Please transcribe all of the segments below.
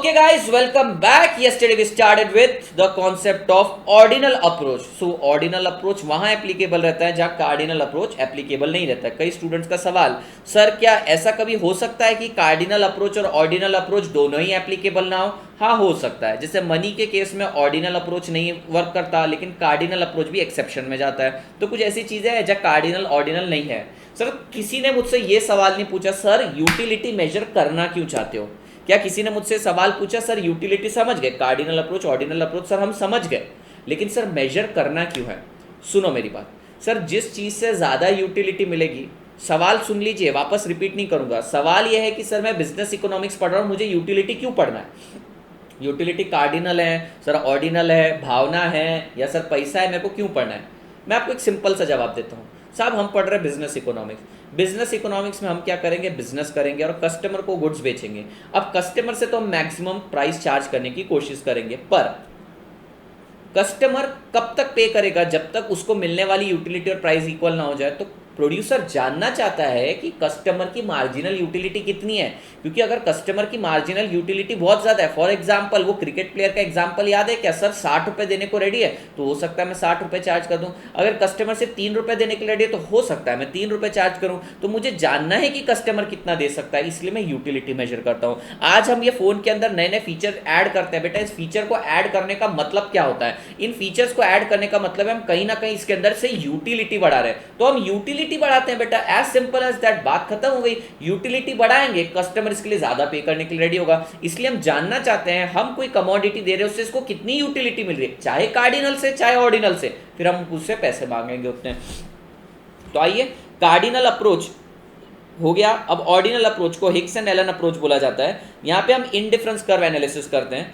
Okay guys, welcome back. Yesterday we started with the concept of ordinal approach. So ordinal approach वहां applicable रहता है जहां cardinal approach applicable नहीं रहता है. कई स्टूडेंट्स का सवाल, सर क्या ऐसा कभी हो सकता है कि कार्डिनल अप्रोच और ऑर्डिनल अप्रोच दोनों ही एप्लीकेबल ना हो? हाँ, हो सकता है. जैसे मनी के केस में ऑर्डिनल अप्रोच नहीं वर्क करता लेकिन कार्डिनल अप्रोच भी एक्सेप्शन में जाता है. तो कुछ ऐसी चीजें हैं जहाँ कार्डिनल ऑर्डिनल नहीं है. सर किसी ने मुझसे ये सवाल नहीं पूछा, सर यूटिलिटी मेजर करना क्यों चाहते हो? क्या किसी ने मुझसे सवाल पूछा, सर यूटिलिटी समझ गए, cardinal approach ordinal approach sir हम समझ गए, लेकिन सर मेजर करना क्यों है? सुनो मेरी बात. सर जिस चीज़ से ज़्यादा यूटिलिटी मिलेगी, सवाल सुन लीजिए, वापस रिपीट नहीं करूंगा. सवाल यह है कि सर मैं बिजनेस इकोनॉमिक्स पढ़ रहा हूँ, मुझे यूटिलिटी क्यों पढ़ना है? यूटिलिटी कार्डिनल है सर, ऑर्डिनल है, भावना है, या सर पैसा है, मेरे को क्यों पढ़ना है? मैं आपको एक सिंपल सा जवाब देता हूँ. साहब हम पढ़ रहे हैं बिजनेस इकोनॉमिक्स. बिजनेस इकोनॉमिक्स में हम क्या करेंगे? बिजनेस करेंगे और कस्टमर को गुड्स बेचेंगे. अब कस्टमर से तो हम मैक्सिमम प्राइस चार्ज करने की कोशिश करेंगे, पर कस्टमर कब तक पे करेगा? जब तक उसको मिलने वाली यूटिलिटी और प्राइस इक्वल ना हो जाए. तो प्रोड्यूसर जानना चाहता है कि कस्टमर की मार्जिनल यूटिलिटी कितनी है, क्योंकि अगर कस्टमर की मार्जिनल यूटिलिटी बहुत ज़्यादा है, फॉर एग्जांपल वो क्रिकेट प्लेयर का एग्जांपल याद है क्या? सर 60 रुपये देने को रेडी है तो हो सकता है मैं 60 रुपये चार्ज कर दूं. अगर कस्टमर से 3 रुपये देने के लिए रेडी है तो हो सकता है मैं 3 रुपये चार्ज करूं. तो मुझे जानना है कि कस्टमर कितना दे सकता है, इसलिए मैं यूटिलिटी मेजर करता हूं. आज हम ये फ़ोन के अंदर नए नए फीचर ऐड करते हैं. बेटा इस फीचर को ऐड करने का मतलब क्या होता है? इन फीचर्स को ऐड करने का मतलब है हम कहीं ना कहीं इसके अंदर से यूटिलिटी बढ़ा रहे हैं. तो हम यूटिलिटी बढ़ाते हैं बेटा, एज सिंपल एज दैट. बात खत्म हो गई. यूटिलिटी बढ़ाएंगे, कस्टमर इसके लिए ज्यादा पे करने के लिए रेडी होगा. इसलिए हम जानना चाहते हैं हम कोई कमोडिटी दे रहे हैं उससे इसको कितनी यूटिलिटी मिल रही है, चाहे कार्डिनल से चाहे ऑर्डिनल से, फिर हम उससे पैसे मांगेंगे उतने. तो आइए, कार्डिनल अप्रोच हो गया. अब ऑर्डिनल अप्रोच को हिक्स एंड एलन अप्रोच बोला जाता है. यहां पे हम इंडिफरेंस कर्व एनालिसिस करते हैं.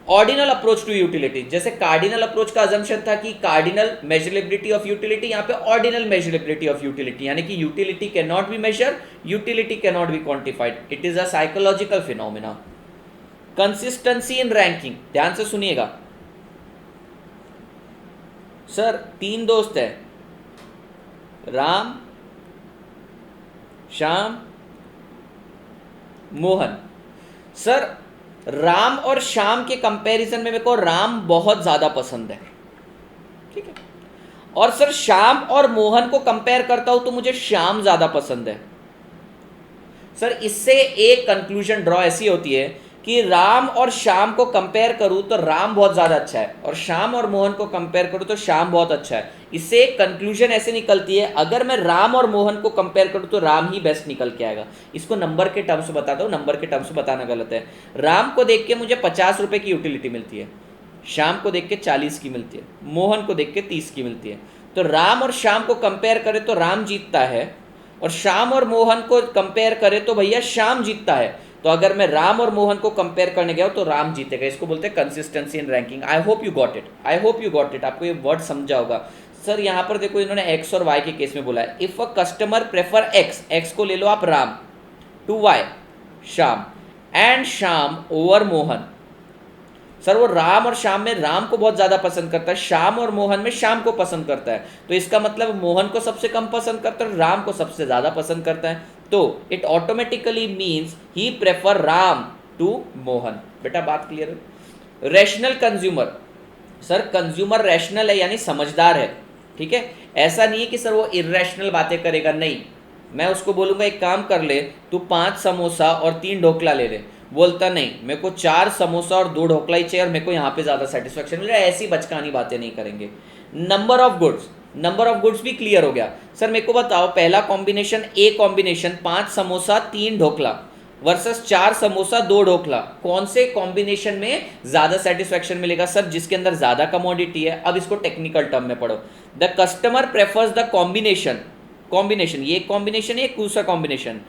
ऑर्डिनल अप्रोच टू यूटिलिटी, जैसे कार्डिनल अप्रोच का अजम्पशन था कि कार्डिनल मेजरेबिलिटी ऑफ यूटिलिटी, यहाँ पे ऑर्डिनल मेजरेबिलिटी ऑफ यूटिलिटी, यानी कि utility can not be measure, utility can not be quantified. It is a psychological phenomena. Consistency in ranking, ध्यान से सुनिएगा. सर 3 दोस्त है, राम, श्याम, मोहन. सर राम और श्याम के कंपैरिजन में मेरे को राम बहुत ज्यादा पसंद है, ठीक है. और सर श्याम और मोहन को कंपेयर करता हूं तो मुझे श्याम ज्यादा पसंद है. सर इससे एक कंक्लूजन ड्रॉ ऐसी होती है कि राम और श्याम को कंपेयर करूं तो राम बहुत ज्यादा अच्छा है, और श्याम और मोहन को कंपेयर करूं तो श्याम बहुत अच्छा है. इससे एक कंक्लूजन ऐसे निकलती है, अगर मैं राम और मोहन को कंपेयर करूं तो राम ही बेस्ट निकल के आएगा. इसको नंबर के टर्म्स में बताता हूं, नंबर के टर्म्स में बताना गलत है. राम को देख के मुझे 50 रुपए की यूटिलिटी मिलती है, श्याम को देख के 40 की मिलती है, मोहन को देख के 30 की मिलती है. तो राम और श्याम को कंपेयर करें तो राम जीतता है, और श्याम और मोहन को कंपेयर करें तो भैया श्याम जीतता है. तो अगर मैं राम और मोहन को कंपेयर करने गया तो राम जीतेगा. इसको बोलते हैं consistency in ranking. I hope you got it, I hope you got it. आपको ये वर्ड समझा होगा. सर यहाँ पर देखो इन्होंने एक्स और वाई के केस में बोला है. If a customer prefer X, X को ले लो आप Ram, to Y Shyam, and Shyam over Mohan. Sir वो राम और श्याम में राम को बहुत ज्यादा पसंद करता है, श्याम और मोहन में श्याम को पसंद करता है. तो इसका मतलब मोहन को सबसे कम पसंद करता है, राम को सबसे ज्यादा पसंद करता है. तो it automatically means he prefer Ram to Mohan. बेटा बात क्लियर है? Rational consumer, sir consumer rational है यानी समझदार है, ठीक है. ऐसा नहीं है कि सर वो इर्रेशनल बातें करेगा, नहीं. मैं उसको बोलूंगा एक काम कर ले, तू 5 समोसा और 3 ढोकला ले ले, बोलता नहीं मेरे को 4 समोसा और 2 ढोकला ही चाहिए और मेरे को यहाँ पे ज़्यादा सेटिस्फेक्शन मिल रहा है. ऐसी बचकानी बातें नहीं करेंगे. Number of goods, number of goods भी क्लियर हो गया. सर मेरे को बताओ, पहला combination a combination 5 samosa 3 dhokla versus 4 samosa 2 dhokla, कौन से कॉम्बिनेशन में ज़्यादा सेटिस्फेक्शन मिलेगा? सर जिसके अंदर ज़्यादा कमोडिटी है. अब इसको टेक्निकल टर्म में पढ़ो. The customer prefers the combination, combination ये कॉम्बिनेशन है, एक दूसरा combination,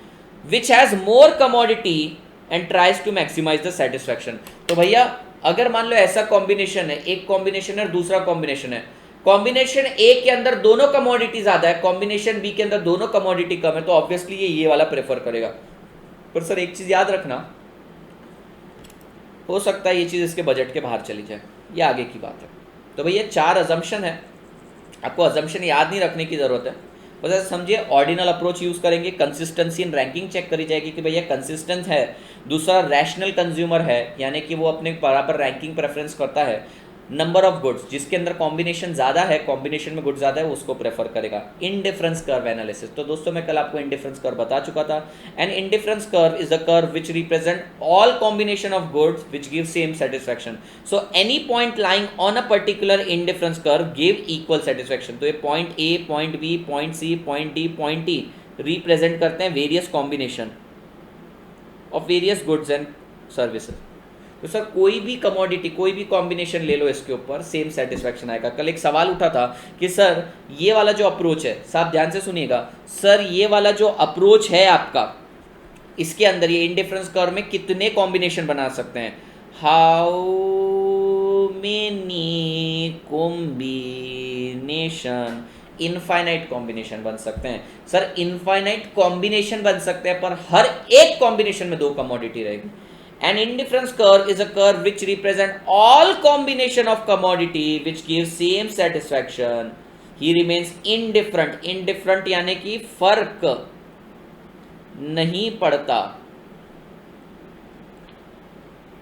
which has more commodity and tries to maximise the satisfaction. तो भैया अगर मान लो ऐसा कॉम्बिनेशन है, एक कॉम्बिनेशन है और दूसरा कॉम्बिनेशन है, कॉम्बिनेशन ए के अंदर दोनों कमोडिटी ज्यादा है, कॉम्बिनेशन बी के अंदर दोनों कमोडिटी कम है, तो ऑब्वियसली ये वाला प्रेफर करेगा. पर सर एक चीज याद रखना, हो सकता है ये चीज इसके बजट के बाहर चली जाए, ये आगे की बात है. तो भैया 4 अजम्पशन है, आपको अजम्पशन याद नहीं रखने की जरूरत है. बस ऐसे समझिए, ऑर्डिनल अप्रोच यूज करेंगे, कंसिस्टेंसी इन रैंकिंग चेक करी जाएगी कि भैया कंसिस्टेंट है। दूसरा रैशनल कंज्यूमर है, यानी कि वो अपने बराबर रैंकिंग प्रेफरेंस करता है। नंबर ऑफ गुड्स, जिसके अंदर कॉम्बिनेशन ज्यादा है, कॉम्बिनेशन में गुड्स ज्यादा है, उसको प्रेफर करेगा। इनडिफरेंस कर्व एनालिसिस, तो दोस्तों मैं कल आपको इनडिफरेंस कर्व बता चुका था। And indifference curve is the curve which represent all combination of goods which give same satisfaction. So any point lying on a particular indifference curve give equal satisfaction. तो ये point A, point B, point C, point D, point T represent करते हैं various combination of various goods and services. तो sir कोई भी commodity, कोई भी combination ले लो, इसके ऊपर सेम सेटिस्फैक्शन आएगा। कल एक सवाल उठा था कि सर ये वाला जो अप्रोच है, साहब ध्यान से सुनिएगा, सर ये वाला जो अप्रोच है आपका, इसके अंदर ये इनडिफरेंस कर्व में कितने कॉम्बिनेशन बना सकते हैं? How many combination? Infinite combination बन सकते हैं। सर इनफाइनाइट कॉम्बिनेशन बन सकते हैं, पर हर एक कॉम्बिनेशन में दो कमोडिटी रहेगी। An indifference curve is a curve which represent all combination of commodity which gives same satisfaction. He remains indifferent. Indifferent यानी कि फर्क नहीं पड़ता।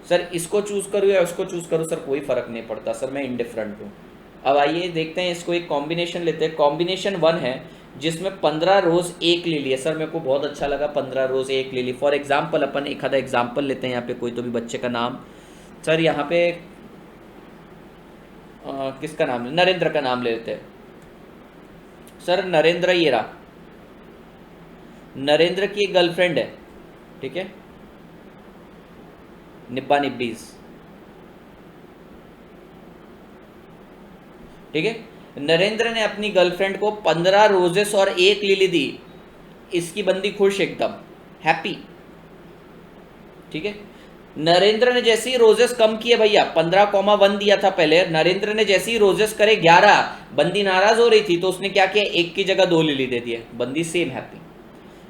सर इसको चूज करूँ या उसको चूज करूँ, सर कोई फर्क नहीं पड़ता, सर मैं इंडिफरेंट हूँ। अब आइए देखते हैं, इसको एक कॉम्बिनेशन लेते हैं। कॉम्बिनेशन 1 है जिसमें 15 रोज एक ले लिए। सर मेरे को बहुत अच्छा लगा, 15 रोज एक ले ली। फॉर एग्जाम्पल अपन एक आधा एग्जाम्पल लेते हैं, यहाँ पे कोई तो भी बच्चे का नाम, सर यहाँ पे किसका नाम, नरेंद्र का नाम ले लेते हैं। सर नरेंद्र, ये रहा, नरेंद्र की एक गर्लफ्रेंड है, ठीक है, निब्बा निब्बीज, ठीक है। नरेंद्र ने अपनी गर्लफ्रेंड को 15 रोजेस और एक लिली दी। इसकी बंदी खुश, एकदम हैप्पी, ठीक है। नरेंद्र ने जैसे ही रोजेस कम किए, भैया 15,1 दिया था पहले, नरेंद्र ने जैसे ही रोजेस करे 11, बंदी नाराज हो रही थी, तो उसने क्या किया, एक की जगह 2 लिली दे दिए, बंदी सेम हैप्पी।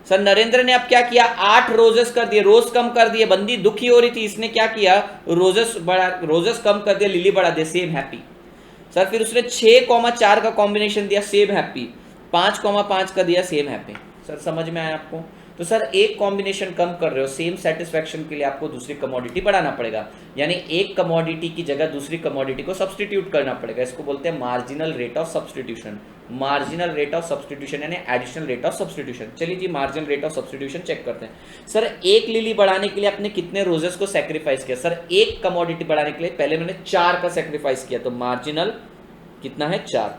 सर नरेंद्र ने अब क्या किया, 8 रोजेस कर दिए, रोज कम कर दिए, बंदी दुखी हो रही थी, इसने क्या किया, रोजेस कम कर दिया, लिली बढ़ा दिया, सेम हैप्पी। सर फिर उसने 6,4 का कॉम्बिनेशन दिया, सेम हैप्पी। 5,5 का दिया, सेम हैप्पी। सर समझ में आया आपको? तो सर एक कॉम्बिनेशन कम कर रहे हो, सेम सेटिस्फैक्शन के लिए आपको दूसरी कमोडिटी बढ़ाना पड़ेगा, यानी एक कमोडिटी की जगह दूसरी कमोडिटी को सब्सटीट्यूट करना पड़ेगा। इसको बोलते हैं marginal rate of substitution. Marginal rate of substitution यानी एडिशनल रेट ऑफ सब्सटीट्यूशन। चलिए जी, marginal rate of substitution check करते हैं। सर एक लिली बढ़ाने के लिए आपने कितने रोजेस को सेक्रीफाइस किया? सर एक कमोडिटी बढ़ाने के लिए पहले मैंने 4 का सेक्रीफाइस किया, तो मार्जिनल कितना है, 4।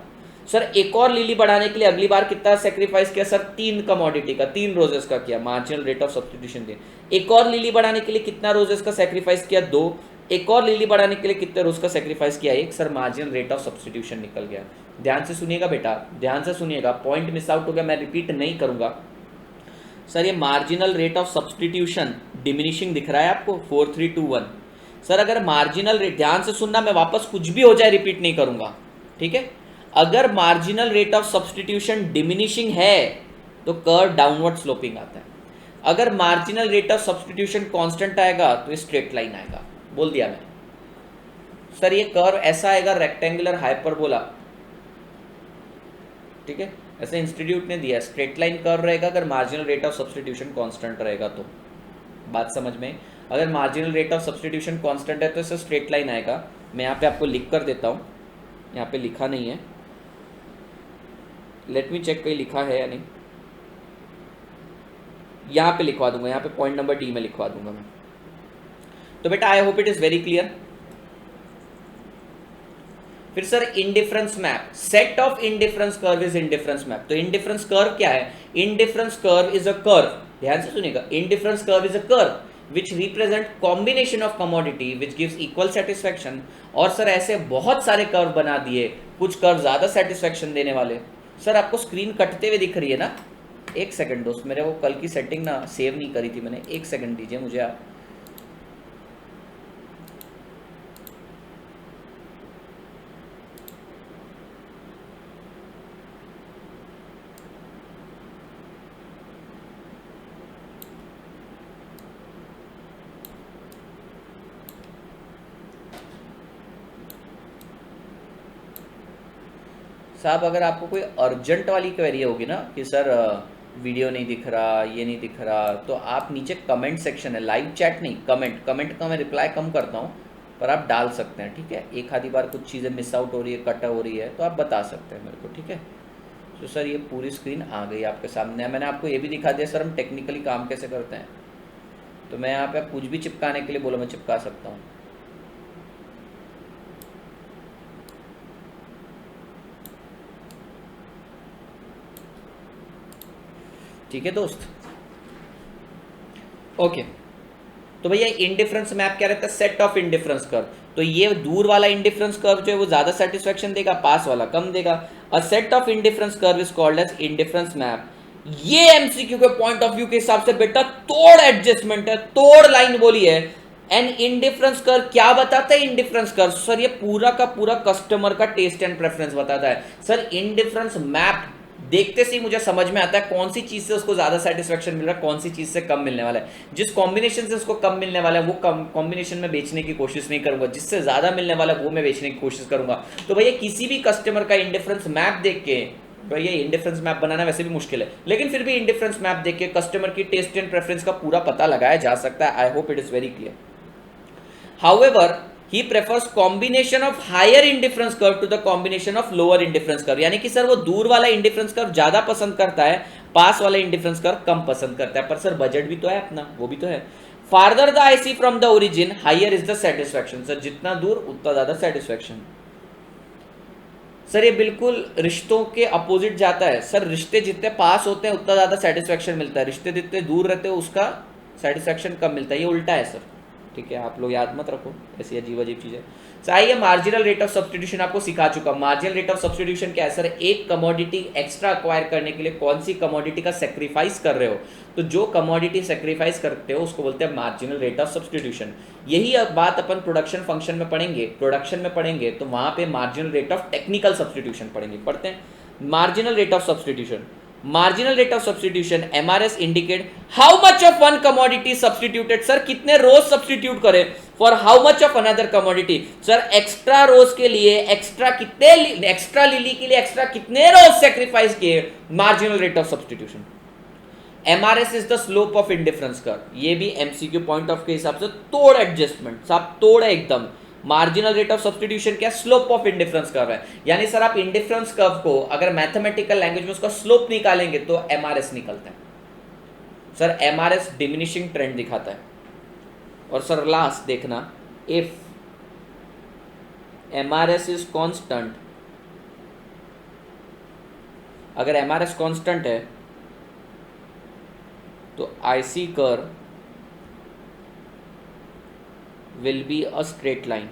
सर एक और लिली बढ़ाने के लिए अगली बार कितना सेक्रीफाइस किया? सर 3 कमोडिटी का, 3 रोजेस का किया, मार्जिनल रेट ऑफ सब्सटीट्यूशन दिया। एक और लिली बढ़ाने के लिए कितना रोजेस का सेक्रीफाइस किया? 2। एक और लिली बढ़ाने के लिए कितने रोज का सेक्रीफाइस किया? 1। Sir marginal rate of substitution निकल गया। ध्यान से सुनिएगा बेटा, ध्यान से सुनिएगा, पॉइंट मिस आउट हो गया, मैं रिपीट नहीं करूंगा। सर ये marginal rate of substitution diminishing दिख रहा है आपको, 4 3 2 1। सर अगर मार्जिनल रेट, ध्यान से सुनना, मैं वापस कुछ भी हो जाए रिपीट नहीं करूंगा, ठीक है। अगर marginal rate of substitution diminishing है तो कर्व डाउनवर्ड स्लोपिंग आता है। अगर marginal rate of substitution constant आएगा तो स्ट्रेट लाइन आएगा। बोल दिया मैंने। सर ये कर्व ऐसा आएगा, रेक्टेंगुलर हाइपरबोला, ठीक है, ऐसे इंस्टीट्यूट ने दिया, स्ट्रेट लाइन कर्व रहेगा अगर marginal rate of substitution constant रहेगा तो। बात समझ में? अगर marginal rate of substitution constant है तो इससे स्ट्रेट लाइन आएगा। मैं यहाँ पे आपको लिख कर देता हूँ, यहाँ पे लिखा नहीं है, लेट मी चेक कहीं लिखा है या नहीं, यहाँ पे लिखवा दूंगा, यहाँ पे पॉइंट नंबर डी में लिखवा दूंगा मैं। तो बेटा I hope it is very clear. फिर sir indifference map, set of indifference curve is indifference map. तो इंडिफरेंस कर्व क्या है? Indifference curve is a curve, ध्यान से सुनिएगा, indifference curve is a curve which represent combination of commodity which gives equal satisfaction. और sir ऐसे बहुत सारे कर्व बना दिए, कुछ कर्व ज्यादा सेटिस्फैक्शन देने वाले। सर आपको स्क्रीन कटते हुए दिख रही है ना? एक सेकंड दोस्त, मेरे वो कल की सेटिंग ना सेव नहीं करी थी मैंने, एक सेकंड दीजिए मुझे आप। साहब अगर आपको कोई अर्जेंट वाली क्वेरी होगी ना कि सर वीडियो नहीं दिख रहा, ये नहीं दिख रहा, तो आप नीचे कमेंट सेक्शन है, लाइव चैट नहीं, कमेंट का मैं रिप्लाई कम करता हूँ, पर आप डाल सकते हैं, ठीक है। एक आधी बार कुछ चीज़ें मिस आउट हो रही है, कट हो रही है, तो आप बता सकते हैं मेरे को, ठीक है। तो सर ये पूरी स्क्रीन आ गई आपके सामने। मैंने आपको ये भी दिखा दिया सर हम टेक्निकली काम कैसे करते हैं। तो मैं यहाँ पे कुछ भी चिपकाने के लिए बोलो मैं चिपका सकता हूँ। ठीक है दोस्त, ओके। तो भैया इंडिफरेंस मैप क्या रहता है, सेट ऑफ इंडिफरेंस कर्व। तो ये दूर वाला इंडिफरेंस कर्व जो है वो ज्यादा सेटिस्फेक्शन देगा, पास वाला कम देगा। A set of indifference curve is called as indifference map. ये एमसीक्यू के पॉइंट ऑफ व्यू के हिसाब से बेटा तोड़ एडजस्टमेंट है, तोड़ लाइन बोली है। एंड इंडिफरेंस कर्व क्या बताता है? इंडिफरेंस कर्व सर ये पूरा का पूरा कस्टमर का टेस्ट एंड प्रेफरेंस बताता है। सर इंडिफरेंस मैप देखते से ही मुझे समझ में आता है कौन सी चीज से उसको ज्यादा सेटिस्फेक्शन मिल रहा है, कौन सी चीज से कम मिलने वाला है। जिस कॉम्बिनेशन से उसको कम मिलने वाला है वो कॉम्बिनेशन में बेचने की कोशिश नहीं करूंगा, जिससे ज्यादा मिलने वाला है वो मैं बेचने की कोशिश करूंगा। तो भैया किसी भी कस्टमर का इंडिफरेंस मैप देख के, भैया इंडिफरेंस मैप बनाना वैसे भी मुश्किल है, लेकिन फिर भी इंडिफरेंस मैप देख के कस्टमर की टेस्ट एंड प्रेफरेंस का पूरा पता लगाया जा सकता है। आई hope it is very clear. However, he prefers combination of higher indifference curve to the combination of lower indifference curve। यानी कि सर वो दूर वाला इंडिफरेंस कर्व ज्यादा पसंद करता है, पास वाला इंडिफरेंस कर्व कम पसंद करता है। पर सर बजट भी तो है अपना, वो भी तो है। Farther the IC from the origin higher is the satisfaction. Sir जितना दूर उतना ज्यादा सेटिस्फेक्शन। सर ये बिल्कुल रिश्तों के अपोजिट जाता है। सर रिश्ते जितने पास होते हैं उतना ज्यादा सेटिस्फेक्शन मिलता है, रिश्ते जितने दूर रहते हैं उसका सेटिस्फेक्शन कम मिलता है। ये उल्टा है सर, ठीक है। आप लोग याद मत रखो ऐसी अजीब अजीब चीजें। चाहिए मार्जिनल रेट ऑफ सब्स्टिट्यूशन आपको सिखा चुका। मार्जिनल रेट ऑफ सब्स्टिट्यूशन क्या है सर? एक कमोडिटी एक्स्ट्रा अक्वायर करने के लिए कौन सी कमोडिटी का सेक्रीफाइस कर रहे हो, तो जो कमोडिटी सेक्रीफाइस करते हो उसको बोलते हैं मार्जिनल रेट ऑफ सब्स्टिट्यूशन। यही बात अपन प्रोडक्शन फंक्शन में पढ़ेंगे, प्रोडक्शन में पढ़ेंगे तो वहां पे marginal rate of technical substitution पढ़ेंगे। पढ़ते हैं marginal rate of substitution. Marginal rate of substitution MRS indicate how much of one commodity substituted. Sir कितने रोज सब्स्टिट्यूट करें for how much of another commodity. Sir extra rose के लिए extra कितने, extra lily के लिए extra कितने रोज sacrifice किए, marginal rate of substitution. MRS is the slope of indifference curve. ये भी MCQ पॉइंट ऑफ के हिसाब से तोड़ एडजस्टमेंट, सब तोड़ है एकदम। मार्जिनल रेट ऑफ सब्स्टिट्यूशन क्या? स्लोप ऑफ इंडिफरेंस कर्व है। यानी सर आप इंडिफरेंस कर्व को अगर मैथमेटिकल लैंग्वेज में उसका स्लोप निकालेंगे तो MRS निकलता है। सर MRS डिमिनिशिंग ट्रेंड दिखाता है। और सर लास्ट देखना, इफ MRS इज कांस्टेंट, अगर MRS कांस्टेंट है तो IC curve will be a straight line।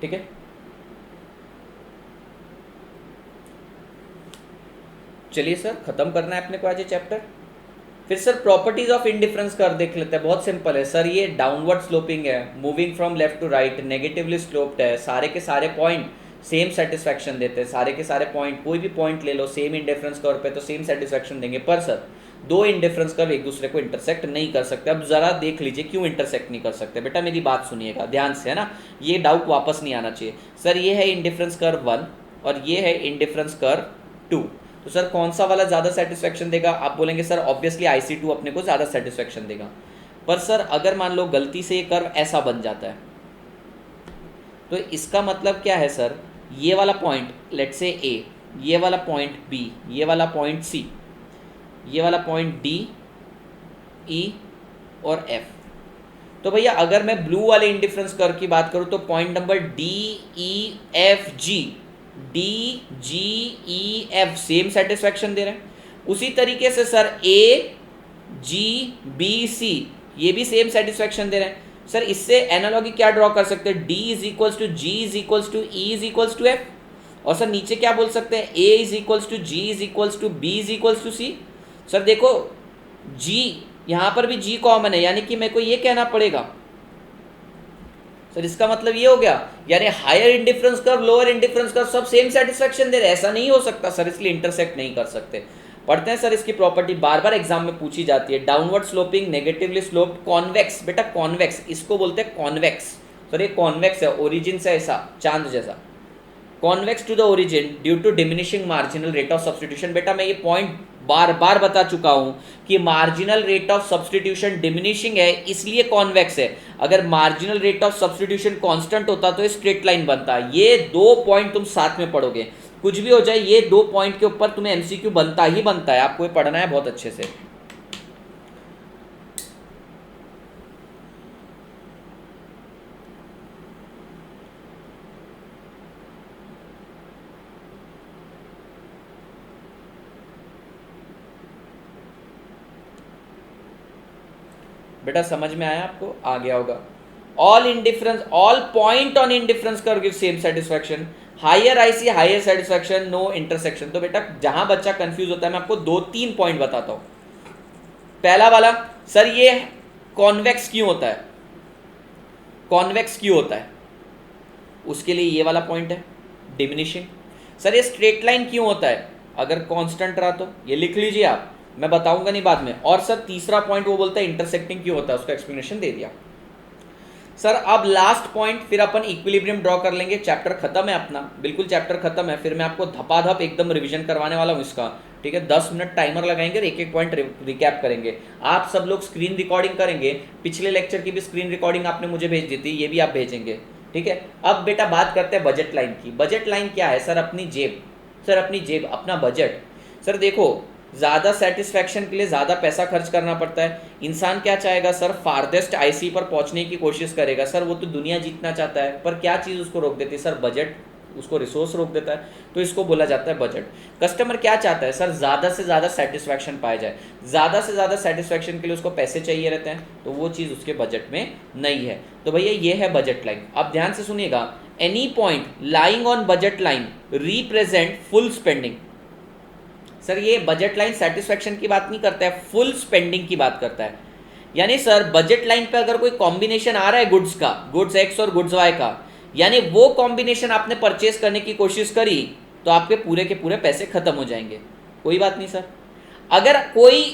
ठीक है, चलिए सर खत्म करना है अपने को आज ये चैप्टर। फिर sir properties of indifference curve देख लेते हैं। बहुत सिंपल है सर, ये डाउनवर्ड स्लोपिंग है, moving from left to right, negatively sloped है, सारे के सारे पॉइंट सेम सेटिस्फेक्शन देते हैं। सारे के सारे पॉइंट, कोई भी पॉइंट ले लो सेम इंडिफरेंस कर्व पे तो सेम सेटिस्फेक्शन देंगे। पर सर दो इंडिफरेंस कर्व एक दूसरे को इंटरसेक्ट नहीं कर सकते। अब जरा देख लीजिए क्यों इंटरसेक्ट नहीं कर सकते। बेटा मेरी बात सुनिएगा ध्यान से, है ना, ये डाउट वापस नहीं आना चाहिए। सर ये है इंडिफरेंस कर्व 1 और ये है इंडिफरेंस कर्व 2, तो सर कौन सा वाला ज्यादा सेटिस्फेक्शन देगा? आप बोलेंगे सर ऑब्वियसली IC2 अपने को ज्यादा सेटिस्फेक्शन देगा। पर सर अगर मान लो गलती से ये कर्व ऐसा बन जाता है तो इसका मतलब क्या है सर? ये वाला पॉइंट लेट से A, ये वाला पॉइंट B, ये वाला पॉइंट C, ये वाला पॉइंट D, E और F। तो भैया अगर मैं ब्लू वाले इंडिफरेंस कर्व की बात करूं तो point number D, E, F, G, D, G, E, F same satisfaction दे रहे हैं। उसी तरीके से sir A, G, B, C ये भी सेम सेटिस्फेक्शन दे रहे हैं। सर इससे एनालॉजी क्या ड्रॉ कर सकते हैं? D is equals to G is equals to E is equals to F। और सर नीचे क्या बोल सकते हैं? A is equals to G is equals to B is equals to C। Sir देखो G यहां पर भी G कॉमन है, यानी कि मेरे को ये कहना पड़ेगा सर इसका मतलब ये हो गया यानी higher indifference curve lower indifference curve सब सेम सेटिस्फेक्शन दे रहे हैं। ऐसा नहीं हो सकता सर, इसलिए इंटरसेक्ट नहीं कर सकते। पढ़ते हैं सर इसकी प्रॉपर्टी, बार बार एग्जाम में पूछी जाती है। Downward sloping, negatively sloped, convex. बेटा कॉन्वेक्स इसको बोलते हैं कॉन्वेक्स। सर ये कॉन्वेक्स है, ओरिजिन से ऐसा चांद जैसा, convex to the origin due to diminishing marginal rate of substitution. बेटा मैं ये पॉइंट बार बार बता चुका हूं कि marginal rate of substitution diminishing है इसलिए कॉन्वेक्स है। अगर marginal rate of substitution constant होता तो स्ट्रेट लाइन बनता। ये दो पॉइंट तुम साथ में पढ़ोगे, कुछ भी हो जाए ये दो पॉइंट के ऊपर तुम्हें एमसीक्यू बनता ही बनता है, आपको ये पढ़ना है बहुत अच्छे से। बेटा समझ में आया आपको, आ गया होगा। All indifference, all point on indifference curve give same satisfaction, higher IC higher satisfaction, no intersection. तो बेटा जहां बच्चा कंफ्यूज होता है मैं आपको दो तीन पॉइंट बताता हूं। पहला वाला, सर ये कॉन्वेक्स क्यों होता है, कॉन्वेक्स क्यों होता है, उसके लिए ये वाला पॉइंट है डिमिनिशिंग। सर ये स्ट्रेट लाइन क्यों होता है, अगर कांस्टेंट रहा तो ये लिख लीजिए आप, मैं बताऊंगा नहीं बाद में। और सर तीसरा पॉइंट वो बोलता है इंटरसेक्टिंग क्यों होता है, उसका एक्सप्लेनेशन दे दिया। सर अब लास्ट पॉइंट, फिर अपन इक्विलिब्रियम ड्रॉ कर लेंगे, चैप्टर खत्म है अपना, बिल्कुल चैप्टर खत्म है। फिर मैं आपको धपाधप एकदम रिवीजन करवाने वाला हूँ इसका, ठीक है। 10 मिनट टाइमर लगाएंगे और एक एक पॉइंट रिकैप करेंगे। आप सब लोग स्क्रीन रिकॉर्डिंग करेंगे, पिछले लेक्चर की भी स्क्रीन रिकॉर्डिंग आपने मुझे भेज दी थी, ये भी आप भेजेंगे, ठीक है। अब बेटा बात करते हैं बजट लाइन की। बजट लाइन क्या है सर, अपनी जेब, सर अपनी जेब, अपना बजट। सर देखो ज़्यादा सेटिस्फैक्शन के लिए ज़्यादा पैसा खर्च करना पड़ता है। इंसान क्या चाहेगा सर, फारदेस्ट आईसी पर पहुंचने की कोशिश करेगा सर, वो तो दुनिया जीतना चाहता है, पर क्या चीज़ उसको रोक देती है सर, बजट, उसको रिसोर्स रोक देता है, तो इसको बोला जाता है बजट। कस्टमर क्या चाहता है सर, ज़्यादा से ज़्यादा सेटिस्फैक्शन पाया जाए, ज़्यादा से ज़्यादा सेटिस्फैक्शन के लिए उसको पैसे चाहिए रहते हैं, तो वो चीज़ उसके बजट में नहीं है। तो भैया ये है बजट लाइन। अब ध्यान से सुनिएगा, any point lying on budget line represent full spending. Sir ये बजट लाइन सेटिस्फैक्शन की बात नहीं करता है, फुल स्पेंडिंग की बात करता है। यानी सर बजट लाइन पे अगर कोई कॉम्बिनेशन आ रहा है गुड्स का, गुड्स एक्स और गुड्स वाई का, यानी वो कॉम्बिनेशन आपने परचेस करने की कोशिश करी तो आपके पूरे के पूरे पैसे खत्म हो जाएंगे, कोई बात नहीं सर। अगर कोई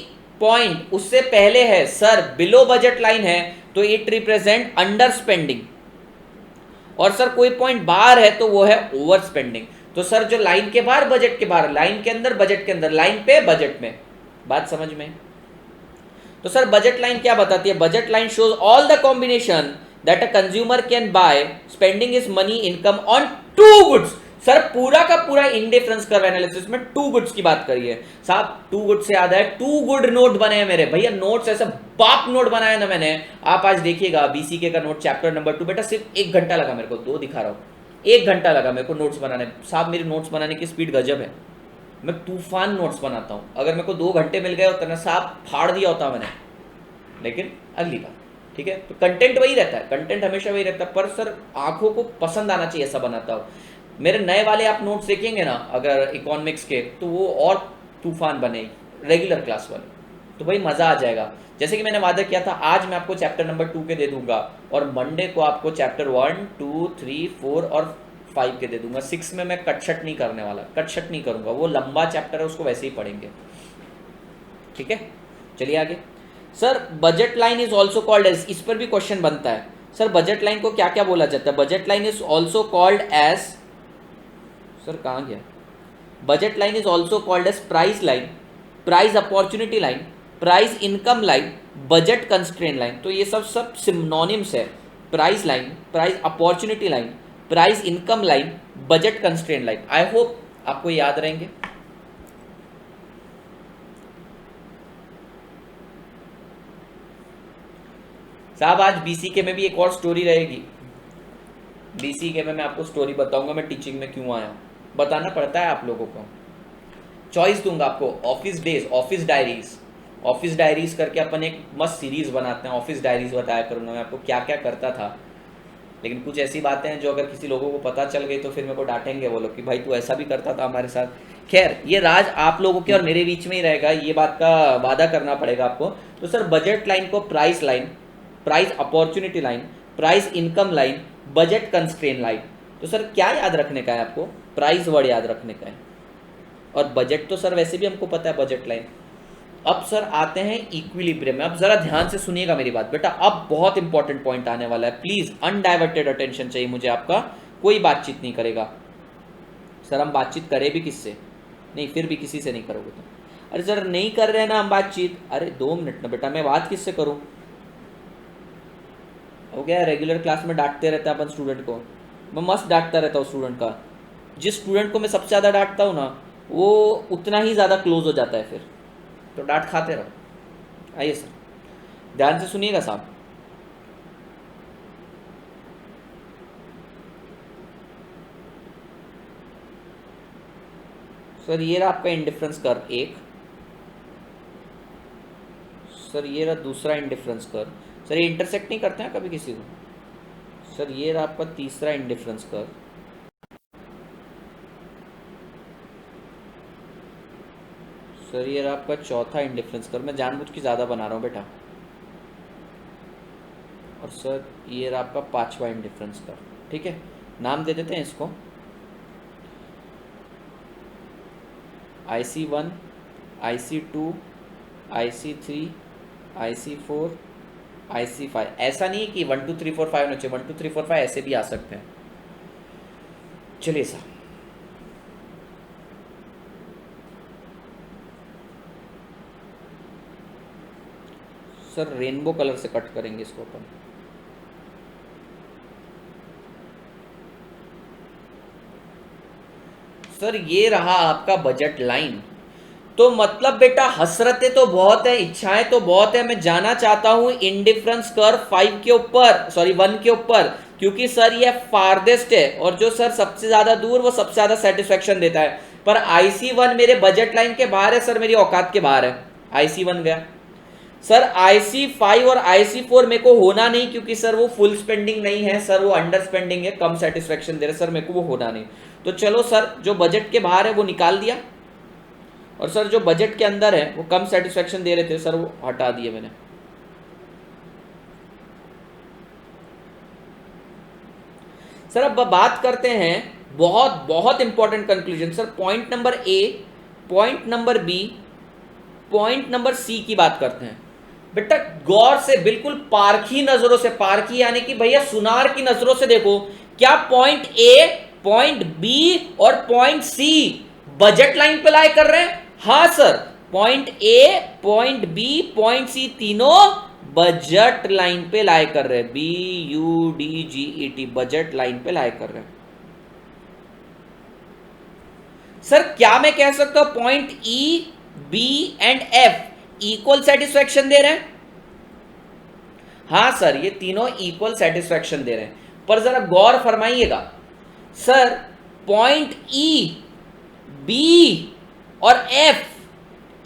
पॉइंट उससे पहले है सर, बिलो बजट लाइन है, तो इट रिप्रेजेंट अंडर स्पेंडिंग, और सर कोई पॉइंट बाहर है तो वो है ओवर स्पेंडिंग। तो सर जो लाइन के बाहर बजट के बाहर, लाइन के अंदर बजट के अंदर, लाइन पे बजट में, बात समझ में। तो सर बजट लाइन क्या बताती है, budget line shows all the combination that a consumer can buy spending is money income on two goods. Sir पूरा का पूरा इंडिफरेंस कर्व एनालिसिस में टू गुड्स की बात करिए साहब। टू गुड्स से याद है, टू गुड नोट बने हैं मेरे भैया, नोट्स ऐसा बाप नोट बनाया ना मैंने। आप आज देखिएगा बीसीके का नोट चैप्टर नंबर 2, बेटा सिर्फ 1 घंटा लगा मेरे को, 2 दिखा रहा हूँ, 1 घंटा लगा मेरे को नोट्स बनाने। साहब मेरी नोट्स बनाने की स्पीड गजब है, मैं तूफान नोट्स बनाता हूँ। अगर मेरे को 2 घंटे मिल गए होता ना साहब, फाड़ दिया होता मैंने, लेकिन अगली बार, ठीक है। तो कंटेंट वही रहता है, कंटेंट हमेशा वही रहता है, पर सर आंखों को पसंद आना चाहिए, ऐसा बनाता हूँ। मेरे नए वाले आप नोट्स देखेंगे ना अगर इकोनॉमिक्स के, तो वो और तूफान बने रेगुलर क्लास वाले, तो भाई मज़ा आ जाएगा। जैसे कि मैंने वादा किया था, आज मैं आपको चैप्टर नंबर 2 के दे दूंगा, और मंडे को आपको चैप्टर 1, 2, 3, 4 और 5 के दे दूंगा। 6 में मैं कटशट नहीं करने वाला, कटशट नहीं करूंगा, वो लंबा चैप्टर है, उसको वैसे ही पढ़ेंगे, ठीक है। चलिए आगे। Sir budget line is also called as, इस पर भी क्वेश्चन बनता है, सर बजट लाइन को क्या क्या बोला जाता है। Budget line is also called as, sir कहाँ गया, budget line is also called as price line, price opportunity line, price income line, budget constraint line. तो ये सब सिनोनिम्स है, price line, price opportunity line, price income line, budget constraint line. I hope आपको याद रहेंगे। साहब आज BCK में भी एक और स्टोरी रहेगी, बीसीके में मैं आपको स्टोरी बताऊंगा मैं टीचिंग में क्यों आया, बताना पड़ता है आप लोगों को। चॉइस दूंगा आपको, office days, office diaries, office diaries करके अपन एक मस्त सीरीज बनाते हैं, ऑफिस डायरीज बताया करूंगा मैं आपको क्या क्या करता था। लेकिन कुछ ऐसी बातें हैं जो अगर किसी लोगों को पता चल गई तो फिर मेरे को डांटेंगे वो लोग कि भाई तू ऐसा भी करता था हमारे साथ। खैर ये राज आप लोगों के और मेरे बीच में ही रहेगा, ये बात का वादा करना पड़ेगा आपको। तो सर बजट लाइन को price line, price opportunity line, price income line, budget constraint line. तो सर क्या याद रखने का है आपको, प्राइस वर्ड याद रखने का है, और बजट तो सर वैसे भी हमको पता है बजट लाइन। अब सर आते हैं इक्विलिब्रियम में। अब जरा ध्यान से सुनिएगा मेरी बात बेटा, अब बहुत इंपॉर्टेंट पॉइंट आने वाला है, प्लीज अनडाइवर्टेड अटेंशन चाहिए मुझे आपका, कोई बातचीत नहीं करेगा। सर हम बातचीत करें भी किससे? नहीं, फिर भी किसी से नहीं करोगे तो? अरे सर नहीं कर रहे हैं ना हम बातचीत। अरे 2 मिनट ना बेटा, मैं बात किससे करूं? हो गया, रेगुलर क्लास में डांटते रहता है अपन स्टूडेंट को, मैं मस्त डांटता रहता हूँ स्टूडेंट का। जिस स्टूडेंट को मैं सबसे ज़्यादा डांटता हूँ ना, वो उतना ही ज़्यादा क्लोज हो जाता है फिर, तो डांट खाते रहो। आइए सर ध्यान से सुनिएगा साहब। सर ये रहा आपका इंडिफरेंस कर्व एक, सर ये रहा दूसरा इंडिफरेंस कर्व। सर ये इंटरसेक्ट नहीं करते हैं कभी किसी को? सर ये रहा आपका तीसरा इंडिफरेंस कर्व। सर ये रहा आपका चौथा इंडिफरेंस कर्व, मैं जानबूझ के ज़्यादा बना रहा हूँ बेटा। और सर ये रहा आपका 5वां इंडिफरेंस कर्व। ठीक है, नाम दे देते हैं इसको IC1, IC2, IC3, IC4, IC5। ऐसा नहीं है कि 1 2 3 4 5 होना चाहिए, 1 2 3 4 5 ऐसे भी आ सकते हैं। चलिए साहब, सर रेनबो कलर से कट करेंगे इसको अपन। सर ये रहा आपका बजट लाइन। तो मतलब बेटा हसरतें तो बहुत है, इच्छाएं तो बहुत है, मैं जाना चाहता हूं इंडिफरेंस कर्व 5 के ऊपर, सॉरी 1 के ऊपर, क्योंकि सर ये फारदेस्ट है और जो सर सबसे ज्यादा दूर वो सबसे ज्यादा सेटिस्फेक्शन देता है। पर IC1 मेरे बजट लाइन के बाहर है सर, मेरी औकात के बाहर है। IC1 गया सर, IC5 और IC4 मेरे को होना नहीं, क्योंकि सर वो फुल स्पेंडिंग नहीं है सर, वो अंडर स्पेंडिंग है, कम सेटिस्फेक्शन दे रहे सर, मेरे को वो होना नहीं। तो चलो सर जो बजट के बाहर है वो निकाल दिया, और सर जो बजट के अंदर है वो कम सेटिस्फेक्शन दे रहे थे सर, वो हटा दिए मैंने। सर अब बात करते हैं बहुत बहुत important conclusion sir, point number A, point number B, point number C की बात करते हैं। बेटा गौर से, बिल्कुल पारखी नजरों से, पारखी यानी कि भैया सुनार की नजरों से देखो, क्या पॉइंट A, पॉइंट B और पॉइंट C बजट लाइन पे लाई कर रहे हैं? हाँ sir, point A, point B, point C तीनों बजट लाइन पे लाई कर रहे हैं, BUDGET, बजट लाइन पे लाई कर रहे हैं। सर क्या मैं कह सकता हूं point E, B and F equal satisfaction दे रहे हैं? हाँ सर, ये तीनों इक्वल सेटिस्फेक्शन दे रहे हैं, पर जरा गौर फरमाइएगा सर, पॉइंट E, B और F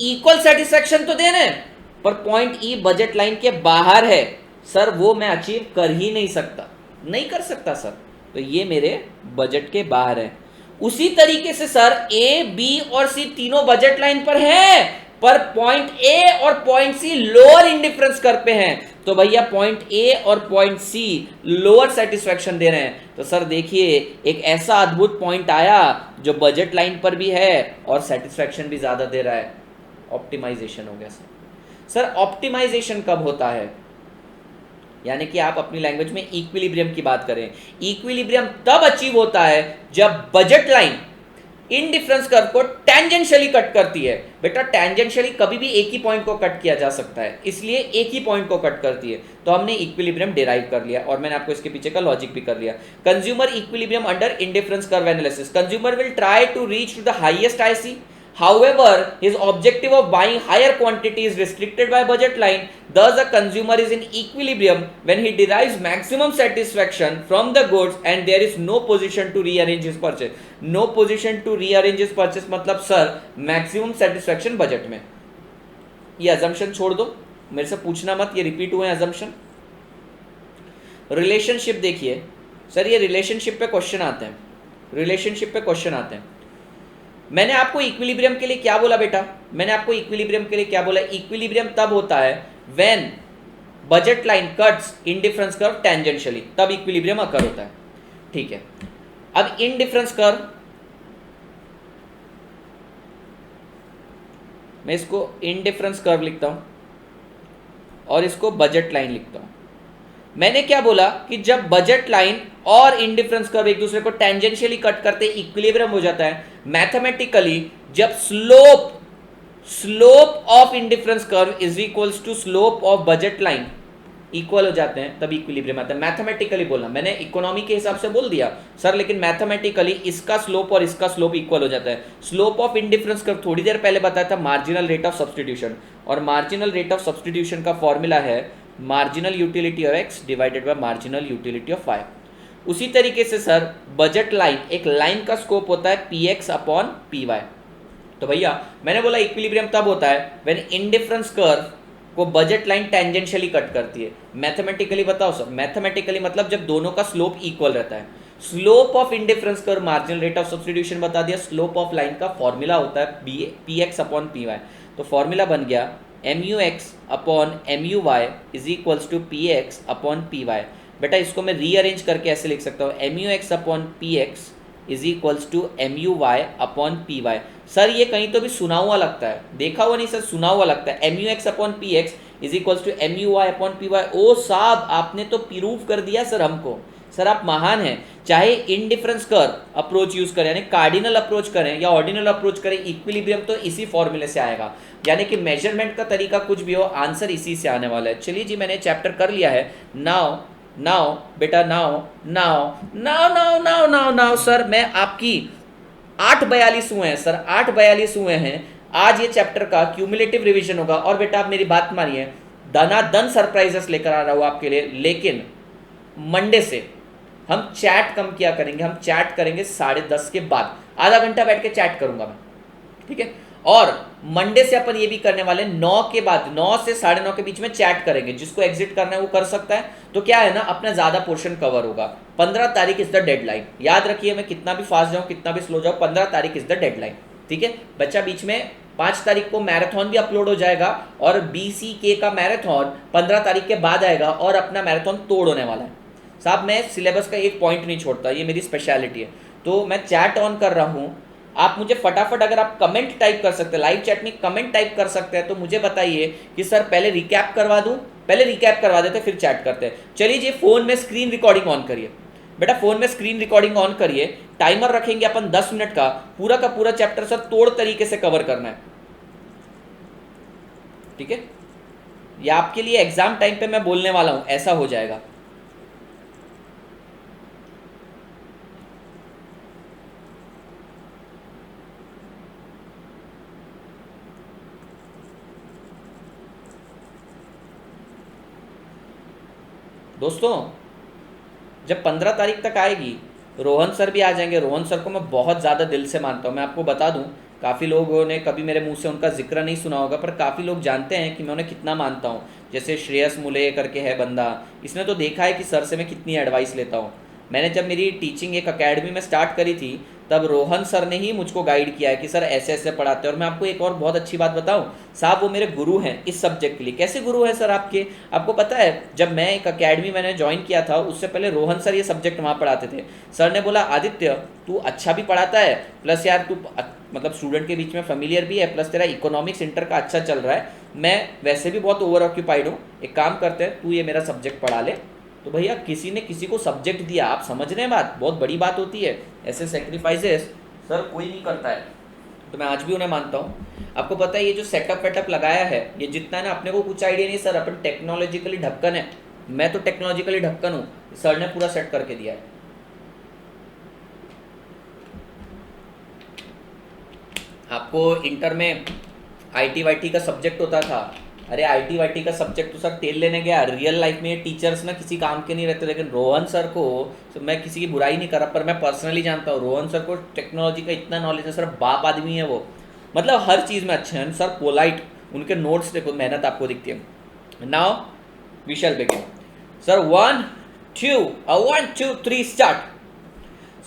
इक्वल सेटिस्फेक्शन तो दे रहे हैं, पर पॉइंट E बजट लाइन के बाहर है सर, वो मैं अचीव कर ही नहीं सकता, नहीं कर सकता सर, तो ये मेरे बजट के बाहर है। उसी तरीके से सर A, B और C तीनों बजट लाइन पर हैं, पर पॉइंट A और पॉइंट C लोअर इंडिफरेंस कर पे हैं, तो भैया पॉइंट A और पॉइंट C लोअर सेटिस्फेक्शन दे रहे हैं। तो सर देखिए एक ऐसा अद्भुत पॉइंट आया जो बजट लाइन पर भी है और सेटिस्फेक्शन भी ज्यादा दे रहा है, ऑप्टिमाइजेशन हो गया सर। सर ऑप्टिमाइजेशन कब होता है? यानी कि आप अपनी लैंग्वेज में इक्विलिब्रियम की बात करें, इक्विलिब्रियम तब अचीव होता है जब बजट लाइन इंडिफरेंस कर्व को टेंजेंशियली कट करती है। बेटा टेंजेंशियली कभी भी एक ही पॉइंट को कट किया जा सकता है, इसलिए एक ही पॉइंट को कट करती है, तो हमने इक्विलिब्रियम डिराइव कर लिया और मैंने आपको इसके पीछे का लॉजिक भी कर लिया। Consumer equilibrium under indifference curve analysis, consumer will try to reach to the highest IC. However, his objective of buying higher quantity is restricted by budget line. Thus, the consumer is in equilibrium when he derives maximum satisfaction from the goods and there is no position to rearrange his purchase. No position to rearrange his purchase मतलब sir maximum satisfaction budget में। ये assumption छोड़ दो, मेरे से पूछना मत, ये रिपीट हुए assumption। रिलेशनशिप देखिए सर, ये रिलेशनशिप पे क्वेश्चन आते हैं, रिलेशनशिप पे क्वेश्चन आते हैं। मैंने आपको इक्विलिब्रियम के लिए क्या बोला बेटा? मैंने आपको इक्विलिब्रियम के लिए क्या बोला? इक्विलिब्रियम तब होता है when budget line cuts indifference curve tangentially, तब इक्विलिब्रियम अकर होता है। ठीक है, अब इंडिफरेंस कर्व मैं इसको इंडिफरेंस कर्व लिखता हूँ और इसको बजट लाइन लिखता हूँ। मैंने क्या बोला कि जब बजट लाइन और इंडिफरेंस कर्व एक दूसरे को टेंजेंशियली कट करते इक्विलिब्रियम हो जाता है। मैथमेटिकली जब slope of indifference curve is equals to slope of budget line equal हो जाते हैं तब इक्विलिब्रियम आता है। मैथमेटिकली बोलना, मैंने इकोनॉमी के हिसाब से बोल दिया सर, लेकिन मैथमेटिकली इसका स्लोप और इसका स्लोप इक्वल हो जाता है। स्लोप ऑफ इंडिफरेंस कर्व थोड़ी देर पहले बताया था मार्जिनल रेट ऑफ सब्सटीट्यूशन, और मार्जिनल रेट ऑफ सब्सटीट्यूशन का फॉर्मूला है marginal utility of X divided by marginal utility of Y. उसी तरीके से सर बजट लाइन, एक लाइन का स्कोप होता है P X upon P Y. तो भैया मैंने बोला इक्विलिब्रियम तब होता है व्हेन इंडिफरेंस कर्व को बजट लाइन टेंजेंशियली कट करती है। मैथमेटिकली बताओ सर, मैथमेटिकली मतलब जब दोनों का स्लोप इक्वल रहता है। Slope of indifference curve marginal rate of substitution बता दिया, स्लोप ऑफ लाइन का फॉर्मूला होता है P X upon P Y. तो फॉर्मूला बन गया M U X upon M U Y is equals to P X upon P Y. बेटा इसको मैं रीअरेंज करके ऐसे लिख सकता हूँ, M U X upon P X is equals to M U Y upon P Y. Sir ये कहीं तो भी सुना हुआ लगता है, देखा हुआ नहीं सर, सुना हुआ लगता है। M U X upon P X is equals to M U Y upon P Y. ओ साहब आपने तो प्रूव कर दिया सर हमको, सर आप महान हैं। चाहे इनडिफरेंस कर्व अप्रोच यूज करें यानी कार्डिनल अप्रोच करें या ऑर्डिनल अप्रोच करें, इक्विलिब्रियम तो इसी फॉर्मूले से आएगा। यानी कि मेजरमेंट का तरीका कुछ भी हो, आंसर इसी से आने वाला है। चलिए जी मैंने चैप्टर कर लिया है। नाउ बेटा नाउ सर मैं आपकी 8:42 हुए हैं सर, 8:42 हुए हैं। आज ये चैप्टर का क्यूमुलेटिव रिवीजन होगा। और बेटा आप मेरी बात मानिए, दनादन सरप्राइजेस लेकर आ रहा हूँ आपके लिए। लेकिन मंडे से हम चैट कम किया करेंगे, हम चैट करेंगे 10:30 के बाद, आधा घंटा बैठ के चैट करूंगा मैं, ठीक है। और मंडे से अपन ये भी करने वाले 9 के बाद, 9 से 9:30 के बीच में चैट करेंगे। जिसको एग्जिट करना है वो कर सकता है। तो क्या है ना, अपना ज्यादा पोर्शन कवर होगा। 15 तारीख इज द डेडलाइन, याद रखिए। मैं कितना भी फास्ट जाऊं कितना भी स्लो जाऊं, 15 तारीख इज द डेडलाइन, ठीक है बच्चा। बीच में 5 तारीख को मैराथन भी अपलोड हो जाएगा और BCK का मैराथन 15 तारीख के बाद आएगा और अपना मैराथन तोड़ होने वाला है साहब। मैं सिलेबस का एक पॉइंट नहीं छोड़ता, ये मेरी स्पेशलिटी है। तो मैं चैट ऑन कर रहा हूँ, आप मुझे फटाफट अगर आप कमेंट टाइप कर सकते हैं, लाइव चैट में कमेंट टाइप कर सकते हैं, तो मुझे बताइए कि सर पहले रिकैप करवा दूं, पहले रिकैप करवा देते फिर चैट करते हैं। चलिए जी फोन में स्क्रीन रिकॉर्डिंग ऑन करिए बेटा, फोन में स्क्रीन रिकॉर्डिंग ऑन करिए। टाइमर रखेंगे अपन 10 मिनट का पूरा चैप्टर सर तोड़ तरीके से कवर करना है, ठीक है। ये आपके लिए एग्जाम टाइम पे मैं बोलने वाला हूं, ऐसा हो जाएगा। दोस्तों जब 15 तारीख तक आएगी, रोहन सर भी आ जाएंगे। रोहन सर को मैं बहुत ज़्यादा दिल से मानता हूँ। मैं आपको बता दूँ, काफ़ी लोगों ने कभी मेरे मुंह से उनका जिक्र नहीं सुना होगा, पर काफ़ी लोग जानते हैं कि मैं उन्हें कितना मानता हूँ। जैसे श्रेयस मुले करके है बंदा, इसने तो देखा है कि सर से मैं कितनी एडवाइस लेता हूँ। मैंने जब मेरी टीचिंग एक अकेडमी में स्टार्ट करी थी, तब रोहन सर ने ही मुझको गाइड किया है कि सर ऐसे ऐसे पढ़ाते हैं। और मैं आपको एक और बहुत अच्छी बात बताऊं साहब, वो मेरे गुरु हैं इस सब्जेक्ट के लिए। कैसे गुरु हैं सर आपके? आपको पता है जब मैं एक अकेडमी मैंने ज्वाइन किया था, उससे पहले रोहन सर ये सब्जेक्ट वहाँ पढ़ाते थे। सर ने बोला आदित्य तू अच्छा भी पढ़ाता है, प्लस यार तू मतलब स्टूडेंट के बीच में फेमिलियर भी है, प्लस तेरा इकोनॉमिक्स इंटर का अच्छा चल रहा है, मैं वैसे भी बहुत ओवर ऑक्यूपाइड हूँ, एक काम करते हैं तू ये मेरा सब्जेक्ट पढ़ा ले। तो भैया किसी ने किसी को सब्जेक्ट दिया, आप समझ रहे हैं बात, बहुत बड़ी बात होती है। ऐसे सेक्रीफाइसेस सर कोई नहीं करता है, तो मैं आज भी उन्हें मानता हूँ। आपको पता है ये जो सेटअप वेटअप लगाया है, ये जितना है ना, अपने को कुछ आइडिया नहीं सर, अपन टेक्नोलॉजिकली ढक्कन है। मैं तो टेक्नोलॉजिकली ढक्कन हूँ, सर ने पूरा सेट करके दिया है। आपको इंटर में IT वाईटी का सब्जेक्ट होता था, अरे IT वाईटी का सब्जेक्ट तो सर तेल लेने गया। रियल लाइफ में टीचर्स ना किसी काम के नहीं रहते, लेकिन रोहन सर को, तो मैं किसी की बुराई नहीं कर रहा, पर मैं पर्सनली जानता हूँ रोहन सर को टेक्नोलॉजी का इतना नॉलेज है सर। बाप आदमी है वो, मतलब हर चीज़ में अच्छे हैं सर, पोलाइट। उनके नोट्स देखो, मेहनत आपको दिखती है। Now we shall begin sir. 1 2 3 start.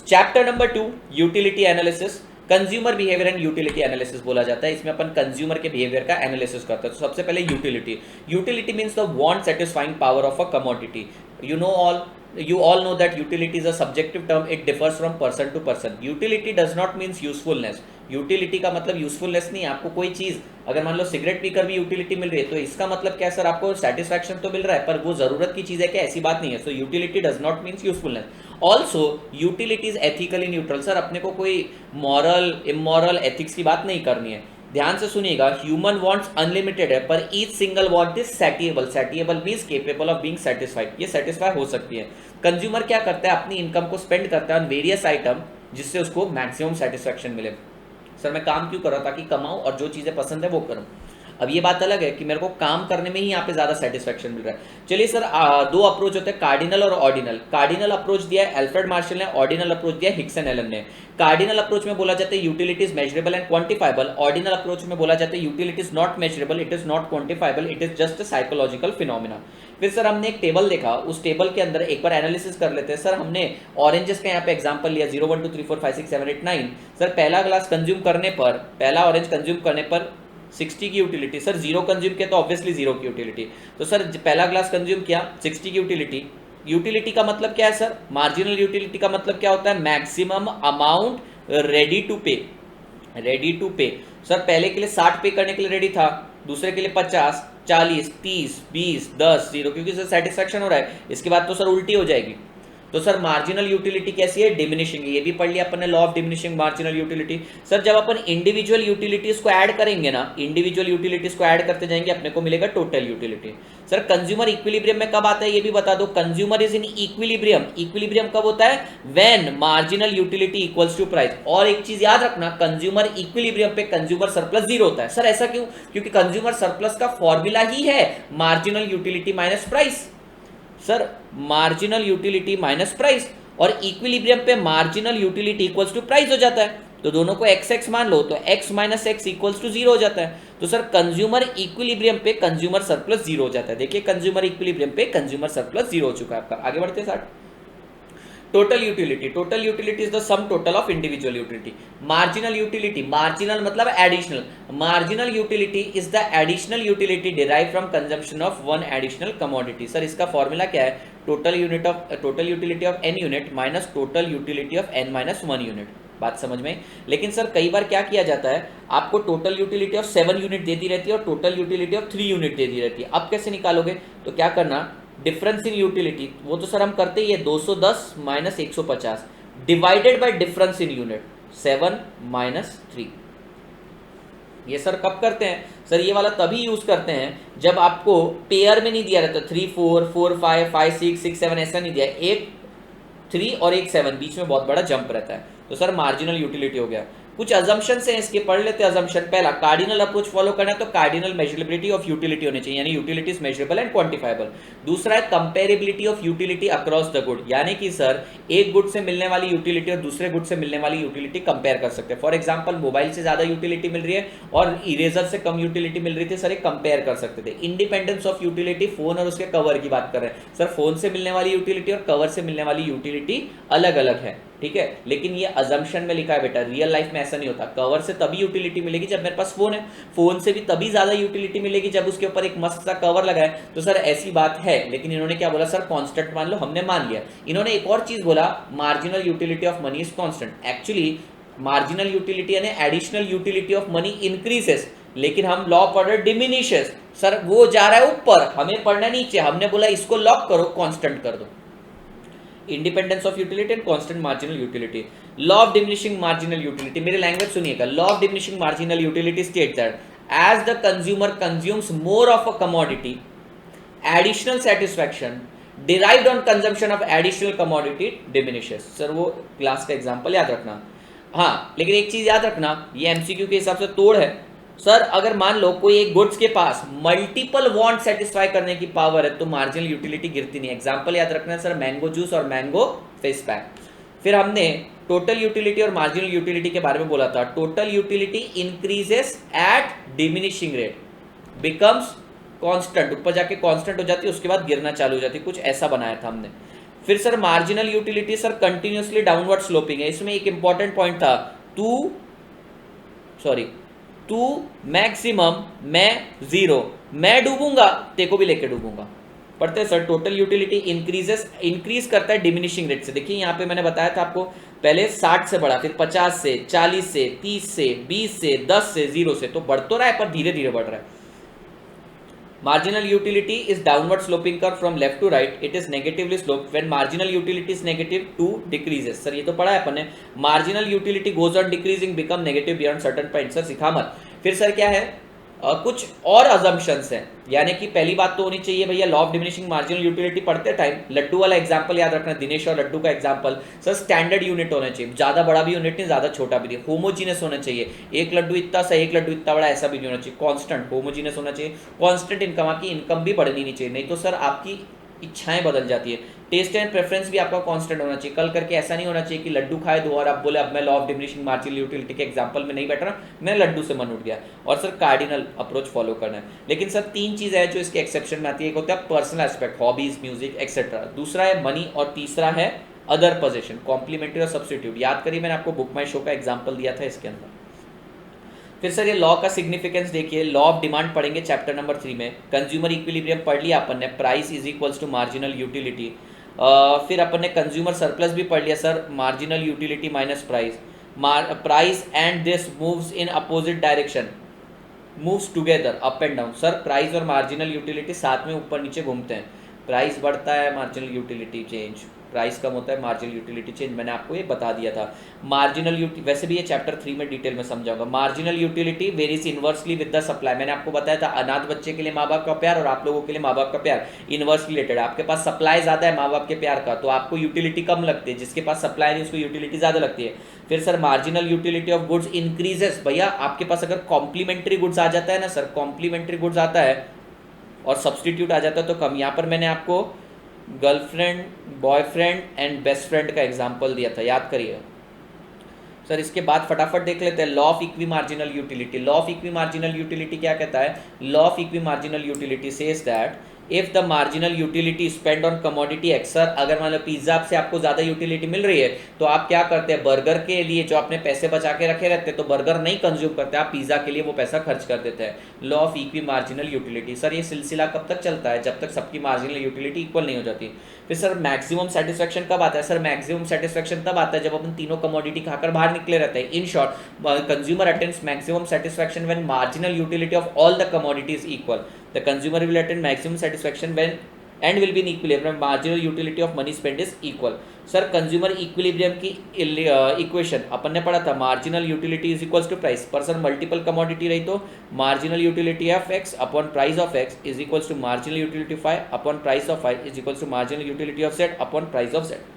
Chapter number 2 utility analysis, consumer behaviour and utility analysis बोला जाता है। इसमें अपन कंज्यूमर के बिहेवियर का एनालिसिस करते हैं। तो सबसे पहले utility means the want satisfying power of a commodity. You all know that utility is a subjective term. It differs from person to person. Utility does not means usefulness. Utility का मतलब usefulness नहीं है। आपको कोई चीज, अगर मान लो cigarette पीकर भी यूटिलिटी मिल रही है तो इसका मतलब क्या है सर, आपको सेटिस्फैक्शन तो मिल रहा है, पर वो जरूरत की चीज है क्या, ऐसी बात नहीं है। सो utility does not means usefulness. Also utility is ethically neutral. Sir अपने को कोई मॉरल इमोरल एथिक्स की बात नहीं करनी है। ध्यान से सुनिएगा, ह्यूमन वांट्स अनलिमिटेड है, पर each single want is satiable. Satiable means capable of being satisfied, ये सेटिस्फाई हो सकती है। कंज्यूमर क्या करता है, अपनी इनकम को स्पेंड करता है ऑन वेरियस आइटम जिससे उसको मैक्सिमम सेटिस्फैक्शन मिले। सर मैं काम क्यों कर रहा हूं, ताकि कमाऊं और जो चीजें पसंद है वो करूं। अब ये बात अलग है कि मेरे को काम करने में ही यहाँ पे ज्यादा सेटिस्फैक्शन मिल रहा है। चलिए सर, दो अप्रोच होते हैं, कार्डिनल और ऑर्डिनल। कार्डिनल अप्रोच दिया है अल्फ्रेड मार्शल ने, ऑर्डिनल अप्रोच दिया है हिक्स एंड एलन ने। कार्डिनल अप्रोच में बोला जाता है utilities measurable and quantifiable. Ordinal approach में बोला जाता है utilities not measurable, it is not quantifiable, it is just psychological phenomena. फिर सर हमने एक टेबल देखा, उस टेबल के अंदर एक बार एनालिसिस कर लेते हैं। सर हमने ऑरेंजेस का यहाँ पे एग्जांपल लिया 0 1 2 3 4 5 6 7 8 9। सर पहला ग्लास कंज्यूम करने पर, पहला ऑरेंज कंज्यूम करने पर 60 की यूटिलिटी। सर 0 कंज्यूम किया तो ऑब्वियसली 0 की यूटिलिटी। तो सर पहला ग्लास कंज्यूम किया 60 की यूटिलिटी। यूटिलिटी का मतलब क्या है सर, मार्जिनल यूटिलिटी का मतलब क्या होता है, मैक्सिमम अमाउंट रेडी टू पे। रेडी टू पे सर पहले के लिए 60 पे करने के लिए रेडी था, दूसरे के लिए 50 40 30 20 10 0, क्योंकि सर सेटिस्फैक्शन हो रहा है। इसके बाद तो सर उल्टी हो जाएगी। तो सर मार्जिनल यूटिलिटी कैसी है, डिमिनिशिंग। ये भी पढ़ लिया अपन ने, law of diminishing marginal utility. Sir जब अपन इंडिविजुअल यूटिलिटीज को ऐड करेंगे ना, इंडिविजुअल यूटिलिटीज को ऐड करते जाएंगे, अपने को मिलेगा total utility. Sir consumer equilibrium में कब आता है ये भी बता दो। Consumer is in equilibrium. Equilibrium कब होता है, when marginal utility equals to price. और एक चीज याद रखना, कंज्यूमर इक्विलिब्रियम पे कंज्यूमर सरप्लस 0 होता है। सर ऐसा क्यों, क्योंकि कंज्यूमर सरप्लस का फॉर्मूला ही है marginal utility minus price. Sir marginal utility minus price, और इक्विलिब्रियम पे marginal utility equals to price हो जाता है। तो दोनों को एक्स एक्स मान लो तो x minus X equals to 0 हो जाता है। तो सर कंज्यूमर इक्विलिब्रियम पे कंज्यूमर सरप्लस 0 हो जाता है। देखिए कंज्यूमर इक्विलिब्रियम पे कंज्यूमर सरप्लस 0 हो चुका है आपका। आगे बढ़ते हैं sir, total utility. Total utility is the sum total of individual utility. Marginal utility, marginal मतलब additional. Marginal utility is the additional utility derive from consumption of one additional commodity. Sir इसका formula क्या है, total utility of n unit minus total utility of n minus 1 unit. बात समझ में। लेकिन sir कई बार क्या किया जाता है, आपको टोटल यूटिलिटी ऑफ 7 यूनिट देती रहती है और टोटल यूटिलिटी ऑफ 3 यूनिट देती रहती है। अब कैसे निकालोगे, तो क्या करना, डिफरेंस इन यूटिलिटी, वो तो सर हम करते ही है 210 minus 150 divided by difference in unit 7 minus 3। ये सर कब करते हैं, सर ये वाला तभी यूज करते हैं जब आपको पेयर में नहीं दिया रहता, 3 4 4 5 5 6 6 7 ऐसा नहीं दिया, एक 3 और एक 7, बीच में बहुत बड़ा जंप रहता है। तो सर मार्जिनल यूटिलिटी हो गया। कुछ अजम्पशन हैं इसके, पढ़ लेते हैं अजम्पशन। पहला, कार्डिनल अप्रोच फॉलो करना है तो कार्डिनल मेजरेबिलिटी ऑफ यूटिलिटी होनी चाहिए, यानी utility is measurable and quantifiable. दूसरा है comparability of utility across the good, यानी कि सर एक गुड से मिलने वाली यूटिलिटी और दूसरे गुड से मिलने वाली यूटिलिटी कंपेयर कर सकते हैं। फॉर एग्जांपल मोबाइल से ज्यादा यूटिलिटी मिल रही है और इरेजर से कम यूटिलिटी मिल रही थी, सर एक कंपेयर कर सकते थे। इंडिपेंडेंस ऑफ यूटिलिटी, फोन और उसके कवर की बात कर रहे हैं, सर फोन से मिलने वाली यूटिलिटी और कवर से मिलने वाली यूटिलिटी अलग अलग है, ठीक है। लेकिन ये अजम्पशन में लिखा है बेटा, रियल लाइफ में ऐसा नहीं होता। कवर से तभी यूटिलिटी मिलेगी जब मेरे पास फोन है, फोन से भी तभी ज्यादा यूटिलिटी मिलेगी जब उसके ऊपर एक मस्त सा कवर लगा है। तो सर ऐसी बात है, लेकिन इन्होंने क्या बोला, सर कांस्टेंट मान लो, हमने मान लिया। इन्होंने एक और चीज बोला, marginal utility of money is constant. Actually marginal utility यानी additional utility of money increases, लेकिन हम लॉ पढ़ रहे डिमिनिशेस। सर वो जा रहा है ऊपर, हमें पढ़ना नीचे। हमने बोला इसको लॉक करो, कांस्टेंट कर दो। Independence of utility and constant marginal utility. Law of diminishing marginal utility, मेरे लैंग्वेज सुनिएगा। Law of diminishing marginal utility states that as the consumer consumes more of a commodity, additional satisfaction derived on consumption of additional commodity diminishes। Sir वो class का example याद रखना। हाँ लेकिन एक चीज याद रखना, ये एमसीक्यू के हिसाब से तोड़ है। सर अगर मान लो कोई एक गुड्स के पास मल्टीपल वांट सेटिस्फाई करने की पावर है तो मार्जिनल यूटिलिटी गिरती नहीं। एग्जांपल याद रखना है सर, मैंगो जूस और मैंगो फेस पैक। फिर हमने टोटल यूटिलिटी और मार्जिनल यूटिलिटी के बारे में बोला था। Total utility increases eight diminishing rate, becomes constant, ऊपर जाके कांस्टेंट हो जाती है, उसके बाद गिरना चालू हो जाती है, कुछ ऐसा बनाया था हमने। फिर sir marginal utility sir continuously downward sloping है। इसमें एक इंपॉर्टेंट पॉइंट था, तू मैक्सिमम, मैं जीरो, मैं डूबूंगा तेको भी लेके डूबूंगा। पढ़ते हैं सर। टोटल यूटिलिटी इंक्रीज करता है डिमिनिशिंग रेट से। देखिए यहाँ पे मैंने बताया था आपको, पहले 60 से बढ़ा, फिर 50 से, 40 से, 30 से, 20 से, 10 से, 0 से, तो बढ़ तो रहा है पर धीरे धीरे बढ़ रहा है। Marginal utility is downward sloping curve from left to right. It is negatively sloped. When marginal utility is negative, 2 decreases. Sir ये तो पढ़ा है अपन ने। Marginal utility goes on decreasing, become negative beyond certain point. Sir सिखा मत। फिर sir क्या है, कुछ और अजम्पशंस हैं, यानी कि पहली बात तो होनी चाहिए भैया, law of diminishing marginal utility पढ़ते टाइम लड्डू वाला एग्जांपल याद रखना, दिनेश और लड्डू का एग्जांपल। सर स्टैंडर्ड यूनिट होना चाहिए, ज्यादा बड़ा भी यूनिट नहीं, ज्यादा छोटा भी नहीं, होमोजीनियस होना चाहिए। एक लड्डू इतना सा, एक लड्डू इतना बड़ा, ऐसा भी नहीं होना चाहिए। कांस्टेंट होमोजीनियस होना चाहिए। कांस्टेंट इनकम, आपकी इनकम भी बढ़नी नहीं चाहिए, नहीं तो सर आपकी इच्छाएं बदल जाती है। टेस्ट एंड प्रेफरेंस भी आपका कांस्टेंट होना चाहिए। कल करके ऐसा नहीं होना चाहिए कि लड्डू खाए दो और आप बोले अब मैं law of diminishing marginal utility के एग्जांपल में नहीं बैठ रहा, मैं लड्डू से मन उठ गया। और सर कार्डिनल अप्रोच फॉलो करना है। लेकिन सर 3 चीज़ है जो इसके एक्सेप्शन में आती है। एक होता है personal aspect, hobbies, music etcetera, दूसरा है मनी, और तीसरा है अदर पोजीशन, कॉम्प्लीमेंट्री और सब्स्टिट्यूट। याद करिए मैंने आपको बुक माई शो का एग्जाम्पल दिया था इसके अंदर। फिर सर ये लॉ का सिग्निफिकेंस देखिए, लॉ ऑफ डिमांड पढ़ेंगे चैप्टर नंबर 3 में। कंज्यूमर इक्विलिब्रियम पढ़ लिया अपन ने, price is equals to marginal utility. फिर अपन ने कंज्यूमर सरप्लस भी पढ़ लिया sir, marginal utility minus price, price and this moves in opposite direction, moves together up and down. Sir price और मार्जिनल यूटिलिटी साथ में ऊपर नीचे घूमते हैं, प्राइस बढ़ता है मार्जिनल यूटिलिटी चेंज, प्राइस कम होता है मार्जिनल यूटिलिटी चेंज, मैंने आपको ये बता दिया था। मार्जिनल वैसे भी ये चैप्टर 3 में डिटेल में समझाऊंगा। Marginal utility varies inversely with the supply, मैंने आपको बताया था अनाथ बच्चे के लिए माँ बाप का प्यार और आप लोगों के लिए माँ बाप का प्यार इनवर्स रिलेटेड है। आपके पास सप्लाई ज्यादा है माँ बाप के प्यार का तो आपको यूटिलिटी कम लगती है, जिसके पास सप्लाई नहीं उसको यूटिलिटी ज्यादा लगती है। फिर sir marginal utility of goods increases, भैया आपके पास अगर कॉम्प्लीमेंट्री गुड्स आ जाता है ना सर, कॉम्प्लीमेंट्री गुड्स आता है और सब्सटीट्यूट आ जाता है तो कम। यहाँ पर मैंने आपको girlfriend, boyfriend and best friend का एग्जांपल दिया था, याद करिए सर। इसके बाद फटाफट देख लेते हैं law of equi marginal utility. Law of equi marginal utility क्या कहता है? Law of equi marginal utility says that if the marginal utility spend on commodity x, sir अगर मान लो पिज्जा से आपको ज्यादा यूटिलिटी मिल रही है तो आप क्या करते हैं, बर्गर के लिए जो आपने पैसे बचा के रखे रहते हैं तो बर्गर नहीं कंज्यूम करते, आप पिज्जा के लिए वो पैसा खर्च कर देते हैं। Law of equi marginal utility. Sir ये सिलसिला कब तक चलता है? जब तक सबकी मार्जिनल यूटिलिटी इक्वल नहीं हो जाती। फिर सर मैक्सिमम सेटिस्फेक्शन कब आता है? सर मैक्सिमम सेटिस्फेक्शन तब आता है जब अपन तीनों कमोडिटी खाकर बाहर निकले रहते हैं। In short consumer attains maximum satisfaction when marginal utility of all the commodities equal. The consumer will attain maximum satisfaction when and will be in equilibrium marginal utility of money spent is equal। Sir consumer equilibrium की equation अपन ने पढ़ा था, marginal utility is equals to price, पर sir multiple commodity रही तो marginal utility of X upon price of X is equals to marginal utility of Y upon price of Y is equals to marginal utility of Z upon price of Z.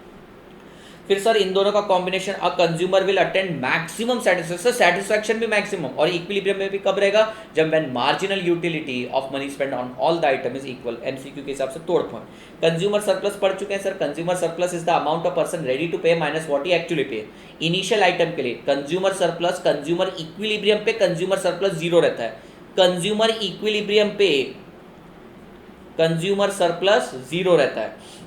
फिर sir इन दोनों का combination a consumer will attend maximum satisfaction, satisfaction भी maximum और equilibrium में भी कब रहेगा? जब when marginal utility of money spend on all the item is equal. MCQ के हिसाब से तोड़ फोड़। कंज्यूमर सरप्लस पढ़ चुके हैं sir. Consumer surplus is the amount of person ready to pay minus what he actually pay. Initial item के लिए कंज्यूमर सरप्लस, कंज्यूमर इक्विलिब्रियम पे कंज्यूमर सरप्लस जीरो रहता है, कंज्यूमर इक्विलिब्रियम पे कंज्यूमर सरप्लस जीरो रहता है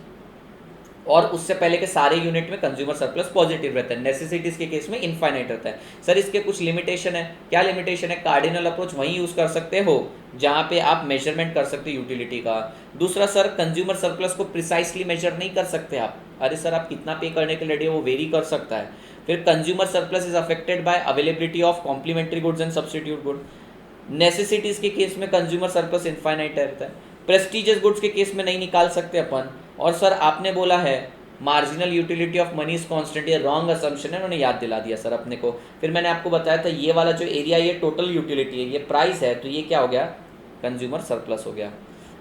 और उससे पहले के सारे यूनिट में कंज्यूमर सरप्लस पॉजिटिव रहता है। नेसेसिटीज के केस में इनफाइनाइट रहता है। सर इसके कुछ लिमिटेशन है। क्या लिमिटेशन है? कार्डिनल अप्रोच वहीं यूज कर सकते हो जहां पे आप मेजरमेंट कर सकते हो यूटिलिटी का। दूसरा सर कंज्यूमर सरप्लस को प्रिसाइसली मेजर नहीं कर सकते आप। अरे सर आप कितना पे करने के लिए वो वेरी कर सकता है। फिर consumer surplus is affected by availability of complementary goods and substitute good. Necessities के केस में कंज्यूमर सरप्लस इनफाइनाइट रहता है। प्रेस्टिजियस गुड्स के केस में नहीं निकाल सकते अपन। और सर आपने बोला है marginal utility of money is constant, ये रॉन्ग असम्पशन है, उन्होंने याद दिला दिया सर अपने को। फिर मैंने आपको बताया था ये वाला जो एरिया ये टोटल यूटिलिटी है, ये प्राइस है, तो ये क्या हो गया? कंज्यूमर सरप्लस हो गया।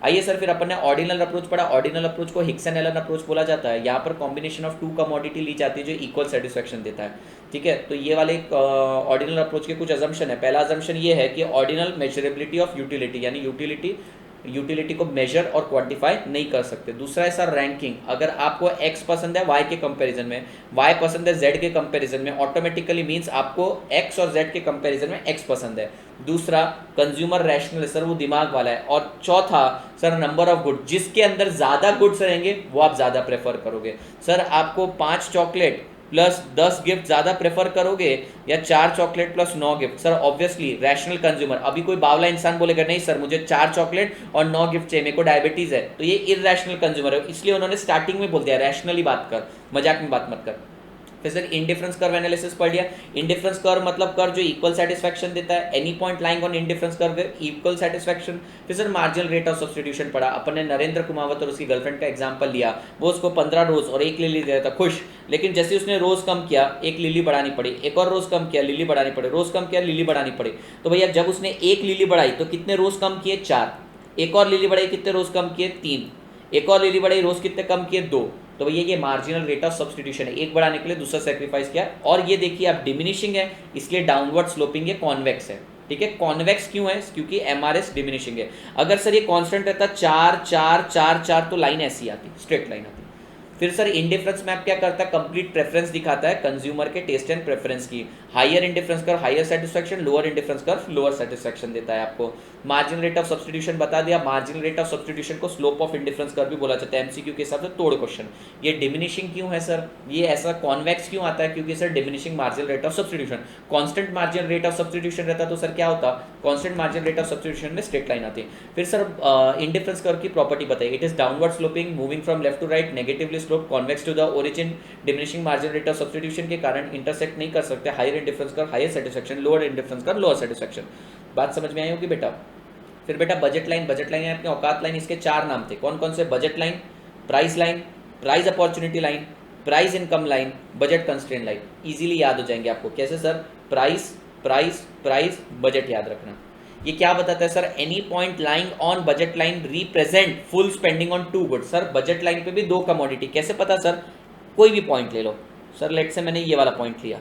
आइए सर फिर अपन ने ऑर्डिनल अप्रोच पढ़ा। ऑर्डिनल अप्रोच को हिक्स एंड एलन अप्रोच बोला जाता है। यहाँ पर कॉम्बिनेशन ऑफ टू कमोडिटी ली जाती है जो इक्वल सेटिस्फेक्शन देता है। ठीक है, तो ये वाले ऑर्डिनल अप्रोच के कुछ अजम्पशन है। पहला अजम्पशन ये है कि ऑर्डिनल मेजरेबिलिटी ऑफ यूटिलिटी, यानी यूटिलिटी को मेजर और क्वांटिफाई नहीं कर सकते। दूसरा है सर रैंकिंग। अगर आपको x पसंद है y के कंपैरिजन में, y पसंद है z के कंपैरिजन में, ऑटोमेटिकली मींस आपको x और z के कंपैरिजन में x पसंद है। दूसरा कंज्यूमर रैशनल है सर, वो दिमाग वाला है। और चौथा सर नंबर ऑफ गुड, जिसके अंदर ज्यादा गुड्स रहेंगे वो आप ज्यादा प्रेफर करोगे। सर आपको 5 चॉकलेट प्लस 10 गिफ्ट ज्यादा प्रेफर करोगे या 4 chocolate plus 9 gift? Sir obviously rational consumer, अभी कोई बावला इंसान बोलेगा नहीं सर मुझे 4 चॉकलेट और 9 गिफ्ट चाहिए, मेरे को डायबिटीज है, तो ये इरैशनल कंज्यूमर है, इसलिए उन्होंने स्टार्टिंग में बोल दिया रैशनली बात कर, मजाक में बात मत कर। फिर सर इंडिफरेंस कर्व एनालिसिस पढ़ लिया। इंडिफरेंस कर्व मतलब कर्व जो इक्वल सेटिस्फैक्शन देता है, any point lying on indifference curve equal satisfaction. फिर sir marginal rate of substitution पढ़ा अपन ने, नरेंद्र कुमावत और उसकी गर्लफ्रेंड का एग्जांपल लिया, वो उसको 15 रोज और 1 लिली दे रहा था, खुश, लेकिन जैसे उसने रोज कम किया 1 लिली बढ़ानी पड़ी, एक और रोज कम किया लिली बढ़ानी पड़ी, रोज कम किया लिली बढ़ानी पड़ी। तो भैया जब उसने 1 लिली बढ़ाई तो कितने रोज कम किए? 4। एक और लिली बढ़ाई, कितने रोज कम किए? 3। एक और लिली बढ़ाई, रोज कितने कम किए? 2। तो भैया ये मार्जिनल रेट ऑफ सब्स्टिट्यूशन है, एक बढ़ाने के लिए दूसरा सेक्रीफाइस किया। और ये देखिए आप डिमिनिशिंग है इसलिए डाउनवर्ड स्लोपिंग, ये कॉन्वेक्स है, ठीक है। कॉन्वेक्स क्यों है? क्योंकि एमआरएस डिमिनिशिंग है। अगर सर ये कांस्टेंट रहता 4 4 4 4 तो लाइन ऐसी आती, स्ट्रेट लाइन आती। फिर सर इंडिफरेंस मैप क्या करता है? कंप्लीट प्रेफरेंस दिखाता है कंज्यूमर के टेस्ट एंड प्रेफरेंस की। Higher indifference curve higher satisfaction, lower indifference curve lower satisfaction देता है आपको। मार्जिनल रेट ऑफ सब्स्टिट्यूशन बता दिया। मार्जिनल रेट ऑफ सब्स्टिट्यूशन को स्लोप ऑफ इंडिफरेंस कर्व भी बोला जाता है, एमसीक्यू के हिसाब से तोड़ क्वेश्चन। ये डिमिनिशिंग क्यों है सर? ये ऐसा कॉन्वेक्स क्यों आता है? क्योंकि sir diminishing marginal rate of substitution, constant marginal rate of substitution रहता तो सर क्या होता? Constant marginal rate of substitution में स्ट्रेट लाइन आती है। फिर सर इंडिफरेंस कर्व की प्रॉपर्टी बताइए। It is downward sloping, moving from left to right, negatively slope, convex to the origin, diminishing marginal rate of substitution के कारण intersect नहीं कर सकते। Higher indifference curve higher satisfaction, lower indifference curve lower satisfaction. बात समझ में आई होगी बेटा? फिर बेटा बजट लाइन, बजट लाइन है अपनी औकात लाइन, इसके 4 नाम थे, कौन कौन से? Budget line, price line, price opportunity line, price income line, budget constraint line. Easily याद हो जाएंगे आपको। कैसे sir? Price price price budget याद रखना। ये क्या बताता है sir? Any point lying on budget line represent full spending on 2 goods. Sir budget line पे भी 2 कमोडिटी, कैसे पता सर? कोई भी पॉइंट ले लो सर, लेट से मैंने ये वाला पॉइंट लिया,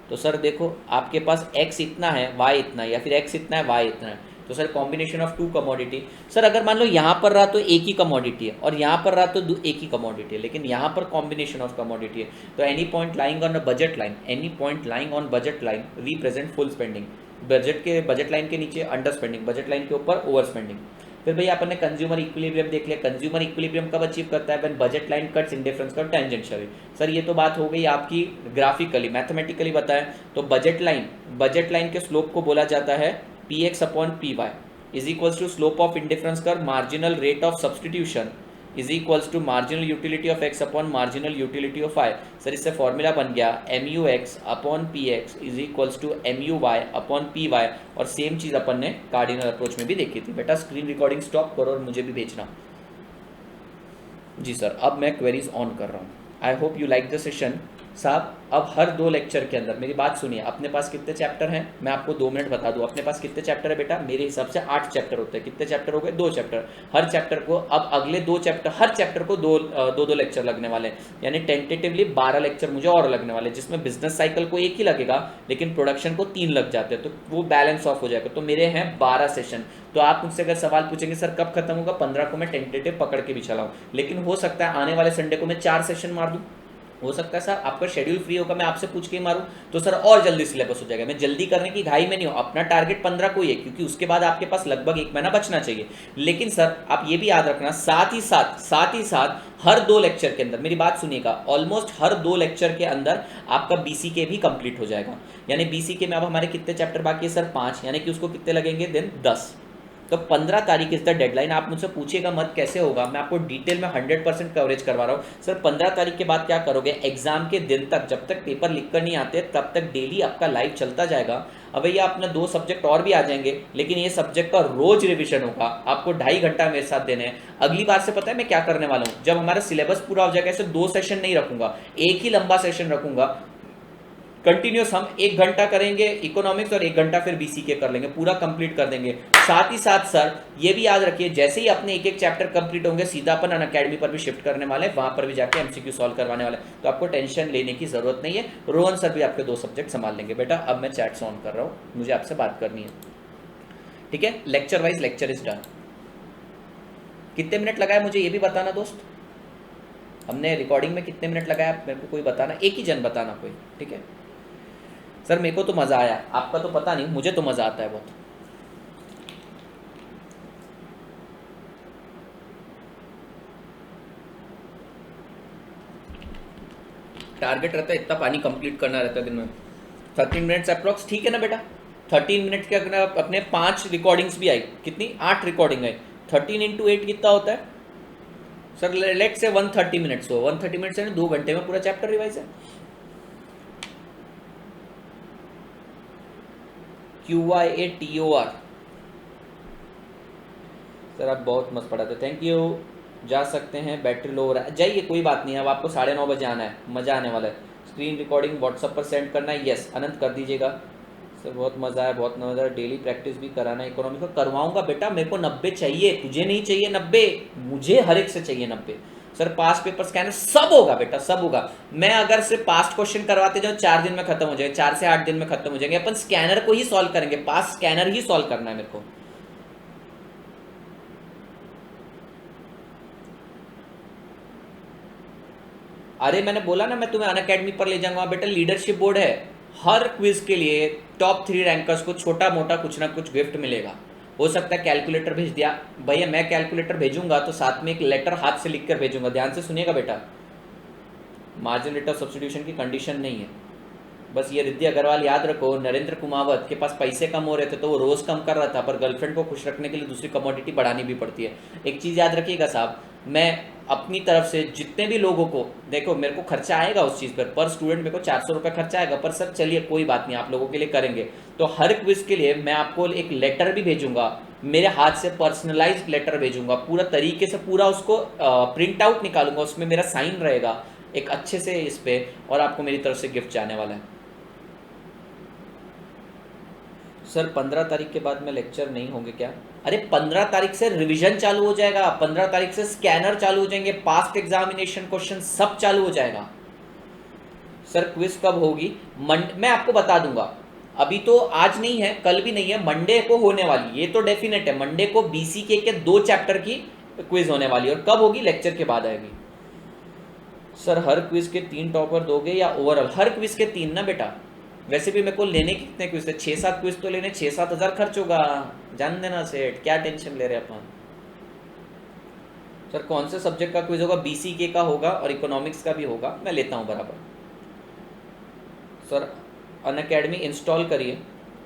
तो सर देखो आपके पास x इतना है y इतना है, या फिर x इतना है y इतना है, तो sir combination of 2 commodity. Sir अगर मान लो यहाँ पर रहा तो एक ही कमोडिटी है और यहाँ पर रहा तो एक ही कमोडिटी है, लेकिन यहाँ पर कॉम्बिनेशन ऑफ कमोडिटी है, तो any point lying on a budget line, any point lying on budget line represent full spending. Budget line के नीचे अंडर स्पेंडिंग, बजट लाइन के ऊपर ओवर स्पेंडिंग। फिर भैया अपन ने कंज्यूमर इक्विलिब्रियम देख लिया। कंज्यूमर इक्विलिब्रियम कब अचीव करता है? When budget line cuts indifference curve tangentially. Sir ये तो बात हो गई आपकी ग्राफिकली, मैथमेटिकली बताएं तो बजट लाइन के स्लोप को बोला जाता है px upon py is equals to slope of indifference curve marginal rate of substitution is equals to marginal utility of x upon marginal utility of y। Sir इससे formula बन गया mu(x) upon px is equals to mu(y) upon py। और same चीज अपन ने cardinal approach में भी देखी थी। बेटा स्क्रीन रिकॉर्डिंग स्टॉप करो और मुझे भी भेजना। जी सर, अब मैं क्वेरीज ऑन कर रहा हूँ। I hope you like the session. साहब अब हर 2 लेक्चर के अंदर मेरी बात सुनिए, अपने पास कितने चैप्टर हैं मैं आपको 2 मिनट बता दूं। अपने पास कितने चैप्टर है बेटा? मेरे हिसाब से 8 चैप्टर होते हैं। कितने चैप्टर हो गए? 2 चैप्टर। हर चैप्टर को अब अगले 2 चैप्टर, हर चैप्टर को 2 लेक्चर लगने वाले हैं, यानी टेंटेटिवली 12 लेक्चर मुझे और लगने वाले, जिसमें बिजनेस साइकिल को 1 ही लगेगा लेकिन प्रोडक्शन को 3 लग जाते हैं, तो वो बैलेंस ऑफ हो जाएगा। तो मेरे हैं 12 सेशन। तो आप मुझसे अगर सवाल पूछेंगे सर कब खत्म होगा, 15 को मैं टेंटेटिव पकड़ के भी चला हूँ, लेकिन हो सकता है आने वाले संडे को मैं 4 सेशन मार दूँ। हो सकता है सर आपका शेड्यूल फ्री होगा, मैं आपसे पूछ के ही मारूं तो सर और जल्दी सिलेबस हो जाएगा। मैं जल्दी करने की घाई में नहीं हूं, अपना टारगेट 15 को ही है, क्योंकि उसके बाद आपके पास लगभग 1 महीना बचना चाहिए। लेकिन सर आप ये भी याद रखना, साथ ही साथ हर 2 लेक्चर के अंदर, मेरी बात सुनिएगा, ऑलमोस्ट हर 2 लेक्चर के अंदर आपका बीसीके भी कंप्लीट हो जाएगा। यानी बीसीके में अब हमारे कितने चैप्टर बाकी है सर? 5, यानी कि उसको कितने लगेंगे दिन? 10। तो 15 तारीख इज द डेडलाइन। आप मुझसे पूछिएगा मत कैसे होगा, मैं आपको डिटेल में 100% कवरेज करवा रहा हूँ। सर 15 तारीख के बाद क्या करोगे? एग्जाम के दिन तक, जब तक पेपर लिख कर नहीं आते तब तक डेली आपका लाइव चलता जाएगा। अब भैया अपना 2 सब्जेक्ट और भी आ जाएंगे, लेकिन ये सब्जेक्ट का रोज रिविजन होगा, आपको 2.5 घंटा मेरे साथ देने हैं। अगली बार से पता है मैं क्या करने वाला हूँ? जब हमारा सिलेबस पूरा हो जाएगा, ऐसे 2 सेशन नहीं रखूंगा, एक ही लंबा सेशन रखूंगा कंटिन्यूस। हम 1 घंटा करेंगे इकोनॉमिक्स और 1 घंटा फिर बीसीके कर लेंगे, पूरा कंप्लीट कर देंगे। साथ ही साथ सर ये भी याद रखिए, जैसे ही अपने एक चैप्टर कंप्लीट होंगे सीधा अपन अनअकैडमी पर भी शिफ्ट करने वाले, वहां पर भी जाके एमसीक्यू सॉल्व करवाने वाले, तो आपको टेंशन लेने की जरूरत नहीं है। रोहन सर भी आपके 2 सब्जेक्ट संभाल लेंगे। बेटा अब मैं चैट्स ऑन कर रहा हूँ, मुझे आपसे बात करनी है, ठीक है? Lecture wise lecture is done. कितने मिनट लगाए मुझे ये भी बताना दोस्त, हमने रिकॉर्डिंग में कितने मिनट लगाया मेरे को कोई बताना, एक ही जन बताना कोई, ठीक है? सर मेरे को तो मज़ा आया, आपका तो पता नहीं, मुझे तो मज़ा आता है बहुत। टारगेट रहता है इतना पानी कंप्लीट करना रहता है दिन में, 13 मिनट्स अप्रॉक्स, ठीक है ना बेटा। 13 मिनट के अगर अपने 5 रिकॉर्डिंग्स भी आई, कितनी 8 रिकॉर्डिंग आई, 13 इंटू 8 कितना होता है सर, लेट से 130 मिनट्स हो, 130 मिनट्स है 2 घंटे में पूरा चैप्टर रिवाइज है। QYATOR सर आप बहुत मस्त पढ़ाते, थैंक यू। जा सकते हैं, बैटरी लो हो रहा है, जाइए कोई बात नहीं, अब आपको 9:30 बजे आना है, मज़ा आने वाला है। स्क्रीन रिकॉर्डिंग व्हाट्सअप पर सेंड करना है, यस अनंत कर दीजिएगा सर। बहुत मज़ा आया, बहुत मज़ा आया। डेली प्रैक्टिस भी कराना है इकोनॉमी को, करवाऊंगा बेटा, मेरे को 90 चाहिए, तुझे नहीं चाहिए 90, मुझे हर एक से चाहिए 90 सर। पास्ट पेपर स्कैनर सब होगा बेटा, सब होगा। मैं अगर सिर्फ पास्ट क्वेश्चन करवाते जाऊँ 4 दिन में खत्म हो जाएगा, 4 से 8 दिन में खत्म हो जाएंगे। अपन स्कैनर को ही सॉल्व करेंगे, पास्ट स्कैनर ही सॉल्व करना है मेरे को। अरे मैंने बोला ना मैं तुम्हें अनअकैडमी पर ले जाऊंगा बेटा, लीडरशिप बोर्ड है, हर क्विज के लिए टॉप 3 रैंकर्स को छोटा मोटा कुछ ना कुछ गिफ्ट मिलेगा। हो सकता है कैलकुलेटर भेज दिया, भैया मैं कैलकुलेटर भेजूंगा तो साथ में एक लेटर हाथ से लिख कर भेजूंगा, ध्यान से सुनिएगा बेटा। मार्जिन रेट ऑफ सब्स्टिट्यूशन की कंडीशन नहीं है, बस ये रिद्धि अग्रवाल याद रखो, नरेंद्र कुमावत के पास पैसे कम हो रहे थे तो वो रोज कम कर रहा था, पर गर्लफ्रेंड को खुश रखने के लिए दूसरी कमोडिटी बढ़ानी भी पड़ती है। एक चीज़ याद रखिएगा साहब, मैं अपनी तरफ से जितने भी लोगों को, देखो मेरे को खर्चा आएगा उस चीज़ पर स्टूडेंट मेरे को 400 रुपये खर्चा आएगा, पर सर चलिए कोई बात नहीं, आप लोगों के लिए करेंगे। तो हर क्विज के लिए मैं आपको एक लेटर भी भेजूंगा, मेरे हाथ से पर्सनलाइज्ड लेटर भेजूंगा, पूरा तरीके से पूरा उसको प्रिंट आउट निकालूंगा, उसमें मेरा साइन रहेगा एक अच्छे से इस पे, और आपको मेरी तरफ से गिफ्ट जाने वाला है। सर 15 तारीख के बाद में लेक्चर नहीं होंगे क्या? अरे 15 तारीख से रिवीजन चालू हो जाएगा, 15 तारीख से स्कैनर चालू हो जाएंगे, पास्ट एग्जामिनेशन क्वेश्चन सब चालू हो जाएगा। सर क्विज कब होगी? मैं आपको बता दूंगा, अभी तो आज नहीं है, कल भी नहीं है, मंडे को होने वाली, ये तो डेफिनेट है। मंडे को BCK के 2 चैप्टर की क्विज होने वाली है, और कब होगी? लेक्चर के बाद आएगी। सर हर क्विज के 3 टॉपर दोगे या ओवरऑल? हर क्विज के 3 ना बेटा, वैसे भी मेरे को लेने कितने क्विज थे, 6-7 क्विज तो लेने, 6-7 हज़ार खर्च होगा, जान देना सेठ, क्या टेंशन ले रहे अपन। सर कौन से सब्जेक्ट का क्विज होगा? BCK का होगा और इकोनॉमिक्स का भी होगा, मैं लेता हूँ बराबर। सर अनअकैडमी इंस्टॉल करिए,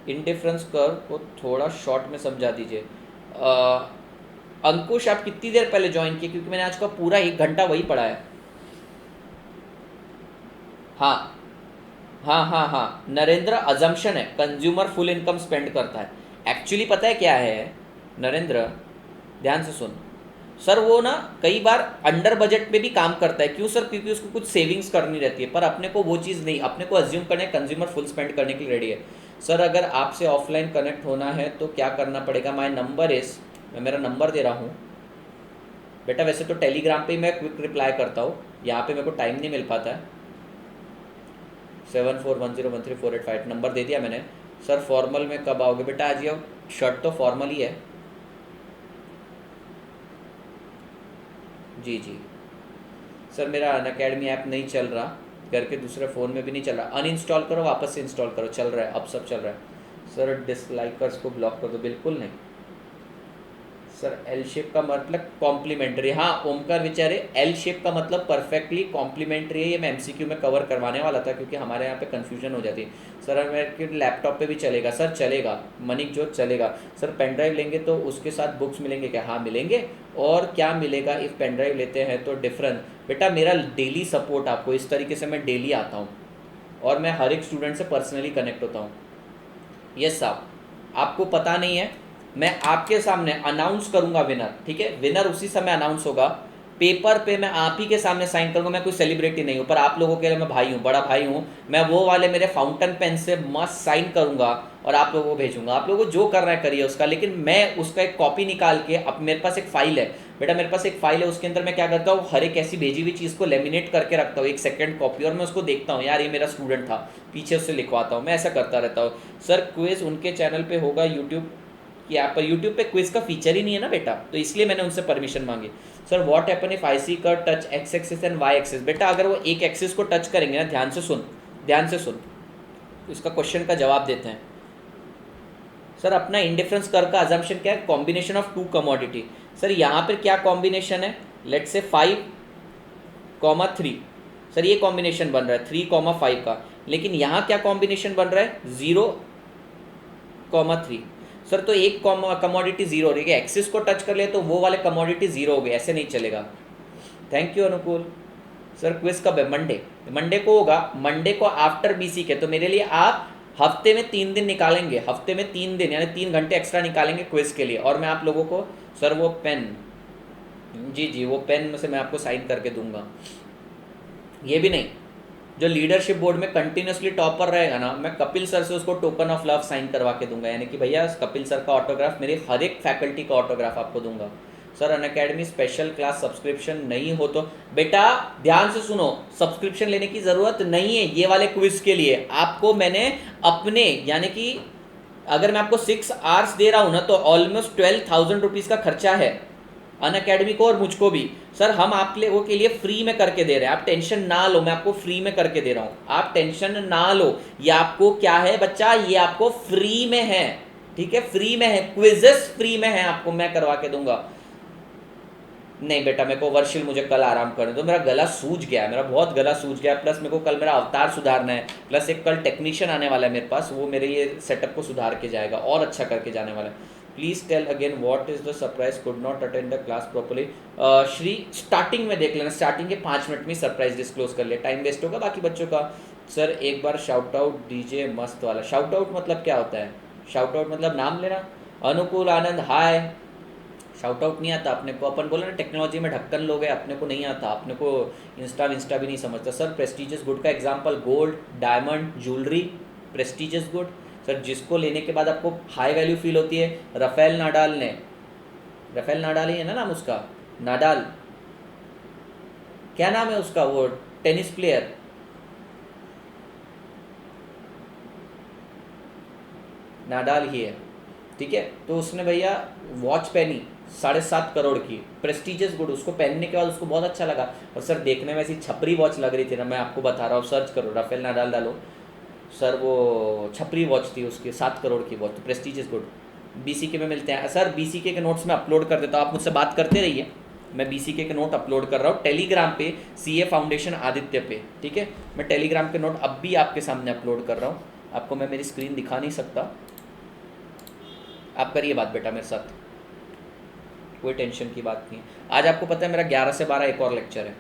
इंडिफरेंस कर्व को थोड़ा शॉर्ट में समझा दीजिए। अंकुश आप कितनी देर पहले ज्वाइन किए? क्योंकि मैंने आज का पूरा 1 घंटा वही पढ़ाया। हाँ हाँ हाँ हाँ, नरेंद्र अजम्पशन है कंज्यूमर फुल इनकम स्पेंड करता है, एक्चुअली पता है क्या है नरेंद्र, ध्यान से सुन सर, वो ना कई बार अंडर बजट पे भी काम करता है। क्यों सर? क्योंकि उसको कुछ सेविंग्स करनी रहती है, पर अपने को वो चीज़ नहीं, अपने को अज्यूम करने कंज्यूमर फुल स्पेंड करने के लिए रेडी है। सर अगर आपसे ऑफलाइन कनेक्ट होना है तो क्या करना पड़ेगा? माई नंबर इस, मैं मेरा नंबर दे रहा हूँ बेटा, वैसे तो टेलीग्राम पे मैं क्विक रिप्लाई करता हूँ, यहाँ पे मेरे को टाइम नहीं मिल पाता है। 7410134858 नंबर दे दिया मैंने। सर फॉर्मल में कब आओगे? बेटा आज ही आओ, शर्ट तो फॉर्मल ही है। जी जी सर, मेरा अनअकैडमी ऐप नहीं चल रहा, घर के दूसरे फ़ोन में भी नहीं चल रहा, अनइंस्टॉल करो, वापस से इंस्टॉल करो, चल रहा है, अब सब चल रहा है। सर डिसलाइकर्स को ब्लॉक कर दो? बिल्कुल नहीं सर। एल शेप का मतलब कॉम्प्लीमेंट्री, हाँ ओमकार विचारे, एल शेप का मतलब परफेक्टली कॉम्प्लीमेंट्री है, ये मैं MCQ में कवर करवाने वाला था, क्योंकि हमारे यहाँ पे कन्फ्यूजन हो जाती है। सर मेरे लैपटॉप पे भी चलेगा? सर चलेगा, मनिक जोत चलेगा। सर पेन ड्राइव लेंगे तो उसके साथ बुक्स मिलेंगे क्या? हाँ मिलेंगे। और क्या मिलेगा इफ़ पेन ड्राइव लेते हैं तो? डिफरेंस बेटा, मेरा डेली सपोर्ट आपको, इस तरीके से मैं डेली आता हूँ और मैं हर एक स्टूडेंट से पर्सनली कनेक्ट होता हूँ। यस साहब, आपको पता नहीं है, मैं आपके सामने अनाउंस करूंगा विनर, ठीक है? विनर उसी समय अनाउंस होगा, पेपर पे मैं आप ही के सामने साइन करूंगा। मैं कोई सेलिब्रिटी नहीं हूँ, पर आप लोगों के लिए मैं भाई हूँ, बड़ा भाई हूँ। मैं वो वाले मेरे फाउंटेन पेन से मस्त साइन करूंगा और आप लोगों को भेजूंगा। आप लोगों को जो करना है करिए उसका, लेकिन मैं उसका एक कॉपी निकाल के, अब मेरे पास एक फाइल है बेटा, मेरे पास एक फाइल है, उसके अंदर मैं क्या करता हूँ, हर एक ऐसी भेजी हुई चीज़ को लेमिनेट करके रखता हूँ, एक सेकंड कॉपी, और मैं उसको देखता हूँ, यार ये मेरा स्टूडेंट था, पीछे उससे लिखवाता हूँ, मैं ऐसा करता रहता हूँ। सर क्विज उनके चैनल पे होगा यूट्यूब कि आप यूट्यूब पे क्विज का फीचर ही नहीं है ना बेटा, तो इसलिए मैंने उनसे परमिशन मांगी। Sir what happen if IC का touch X axis and Y axis? बेटा अगर वो एक एक्सिस को टच करेंगे ना, ध्यान से सुन, ध्यान से सुन, तो इसका क्वेश्चन का जवाब देते हैं। सर अपना इंडिफरेंस कर्व का अजम्पशन क्या है? Combination of 2 commodity. सर यहाँ पर क्या कॉम्बिनेशन है? लेट्स से 5, 3, सर ये कॉम्बिनेशन बन रहा है 3,5 का, लेकिन यहाँ क्या कॉम्बिनेशन बन रहा है 0,3। सर तो एक कमोडिटी जीरो हो रही है, एक्सिस को टच कर ले तो वो वाले कमोडिटी जीरो हो गए, ऐसे नहीं चलेगा। थैंक यू अनुकूल। सर क्विज कब है? मंडे, मंडे को होगा, मंडे को आफ्टर बीसी के। तो मेरे लिए आप हफ्ते में 3 दिन निकालेंगे, हफ्ते में 3 दिन यानी 3 घंटे एक्स्ट्रा निकालेंगे क्विज के लिए, और मैं आप लोगों को सर वो पेन, जी जी वो पेन में से मैं आपको साइन करके दूंगा। ये भी नहीं, जो लीडरशिप बोर्ड में कंटिन्यूसली टॉपर रहेगा ना, मैं कपिल सर से उसको टोकन ऑफ लव साइन करवा के दूंगा, यानी कि भैया कपिल सर का ऑटोग्राफ, मेरे हर एक फैकल्टी का ऑटोग्राफ आपको दूंगा। Sir Unacademy special class subscription नहीं हो तो बेटा ध्यान से सुनो, सब्सक्रिप्शन लेने की ज़रूरत नहीं है ये वाले क्विज के लिए। आपको मैंने अपने यानी कि अगर मैं आपको 6 आवर्स दे रहा हूँ ना, तो ऑलमोस्ट 12,000 रुपीज़ का खर्चा है अनअकैडमी को और मुझको भी। सर हम आप लोगों के लिए फ्री में करके दे रहे हैं, आप टेंशन ना लो, मैं आपको फ्री में करके दे रहा हूँ, आप टेंशन ना लो। ये आपको क्या है बच्चा, ये आपको फ्री में है, ठीक है, फ्री में है, क्विजेस फ्री में है, आपको मैं करवा के दूंगा। नहीं बेटा मेरे को वर्षिल, मुझे कल आराम करने दो, मेरा गला सूज गया है, मेरा बहुत गला सूज गया है, प्लस मेरे को कल मेरा अवतार सुधारना है, प्लस एक कल टेक्नीशियन आने वाला है मेरे पास, वो मेरे ये सेटअप को सुधार के जाएगा और अच्छा करके जाने वाला है। Please tell again what is the surprise, could not attend the class properly. श्री स्टार्टिंग में देख लेना, स्टार्टिंग के 5 मिनट में सरप्राइज डिस्क्लोज कर ले, टाइम वेस्ट होगा बाकी बच्चों का। सर एक बार शाउट आउट दीजिए मस्त वाला। शाउट आउट मतलब क्या होता है? शाउट आउट मतलब नाम लेना। अनुकूल आनंद हाय। शाउट आउट नहीं आता अपने को, अपन बोले ना टेक्नोलॉजी में ढक्कन लोग हैं, अपने को नहीं आता, अपने को इंस्टा भी नहीं समझता। सर प्रेस्टीजियस गुड का example gold, diamond, jewellery, prestigious good. Sir जिसको लेने के बाद आपको हाई वैल्यू फील होती है, राफेल नाडाल ने, राफेल नाडाल ही है ना नाम उसका, नाडाल, क्या नाम है उसका वो टेनिस प्लेयर, नाडाल ही है, ठीक है। तो उसने भैया वॉच पहनी 7.5 करोड़ की, प्रेस्टीजियस गुड, उसको पहनने के बाद उसको बहुत अच्छा लगा, और सर देखने में ऐसी छपरी वॉच लग रही थी ना, मैं आपको बता रहा हूँ, सर्च करो राफेल नाडाल डालो सर, वो छपरी वॉच थी उसकी, 7 करोड़ की वॉच, तो प्रेस्टीजियस गुड। बीसीके में मिलते हैं सर, बीसीके के नोट्स में अपलोड कर देता हूँ, आप मुझसे बात करते रहिए, मैं बीसीके के नोट अपलोड कर रहा हूँ टेलीग्राम पे, सीए फाउंडेशन आदित्य पे, ठीक है। मैं टेलीग्राम के नोट अब भी आपके सामने अपलोड कर रहा हूँ, आपको मैं मेरी स्क्रीन दिखा नहीं सकता, आप करिए बात बेटा मेरे साथ, कोई टेंशन की बात नहीं है। आज आपको पता है मेरा 11 से 12 एक और लेक्चर है,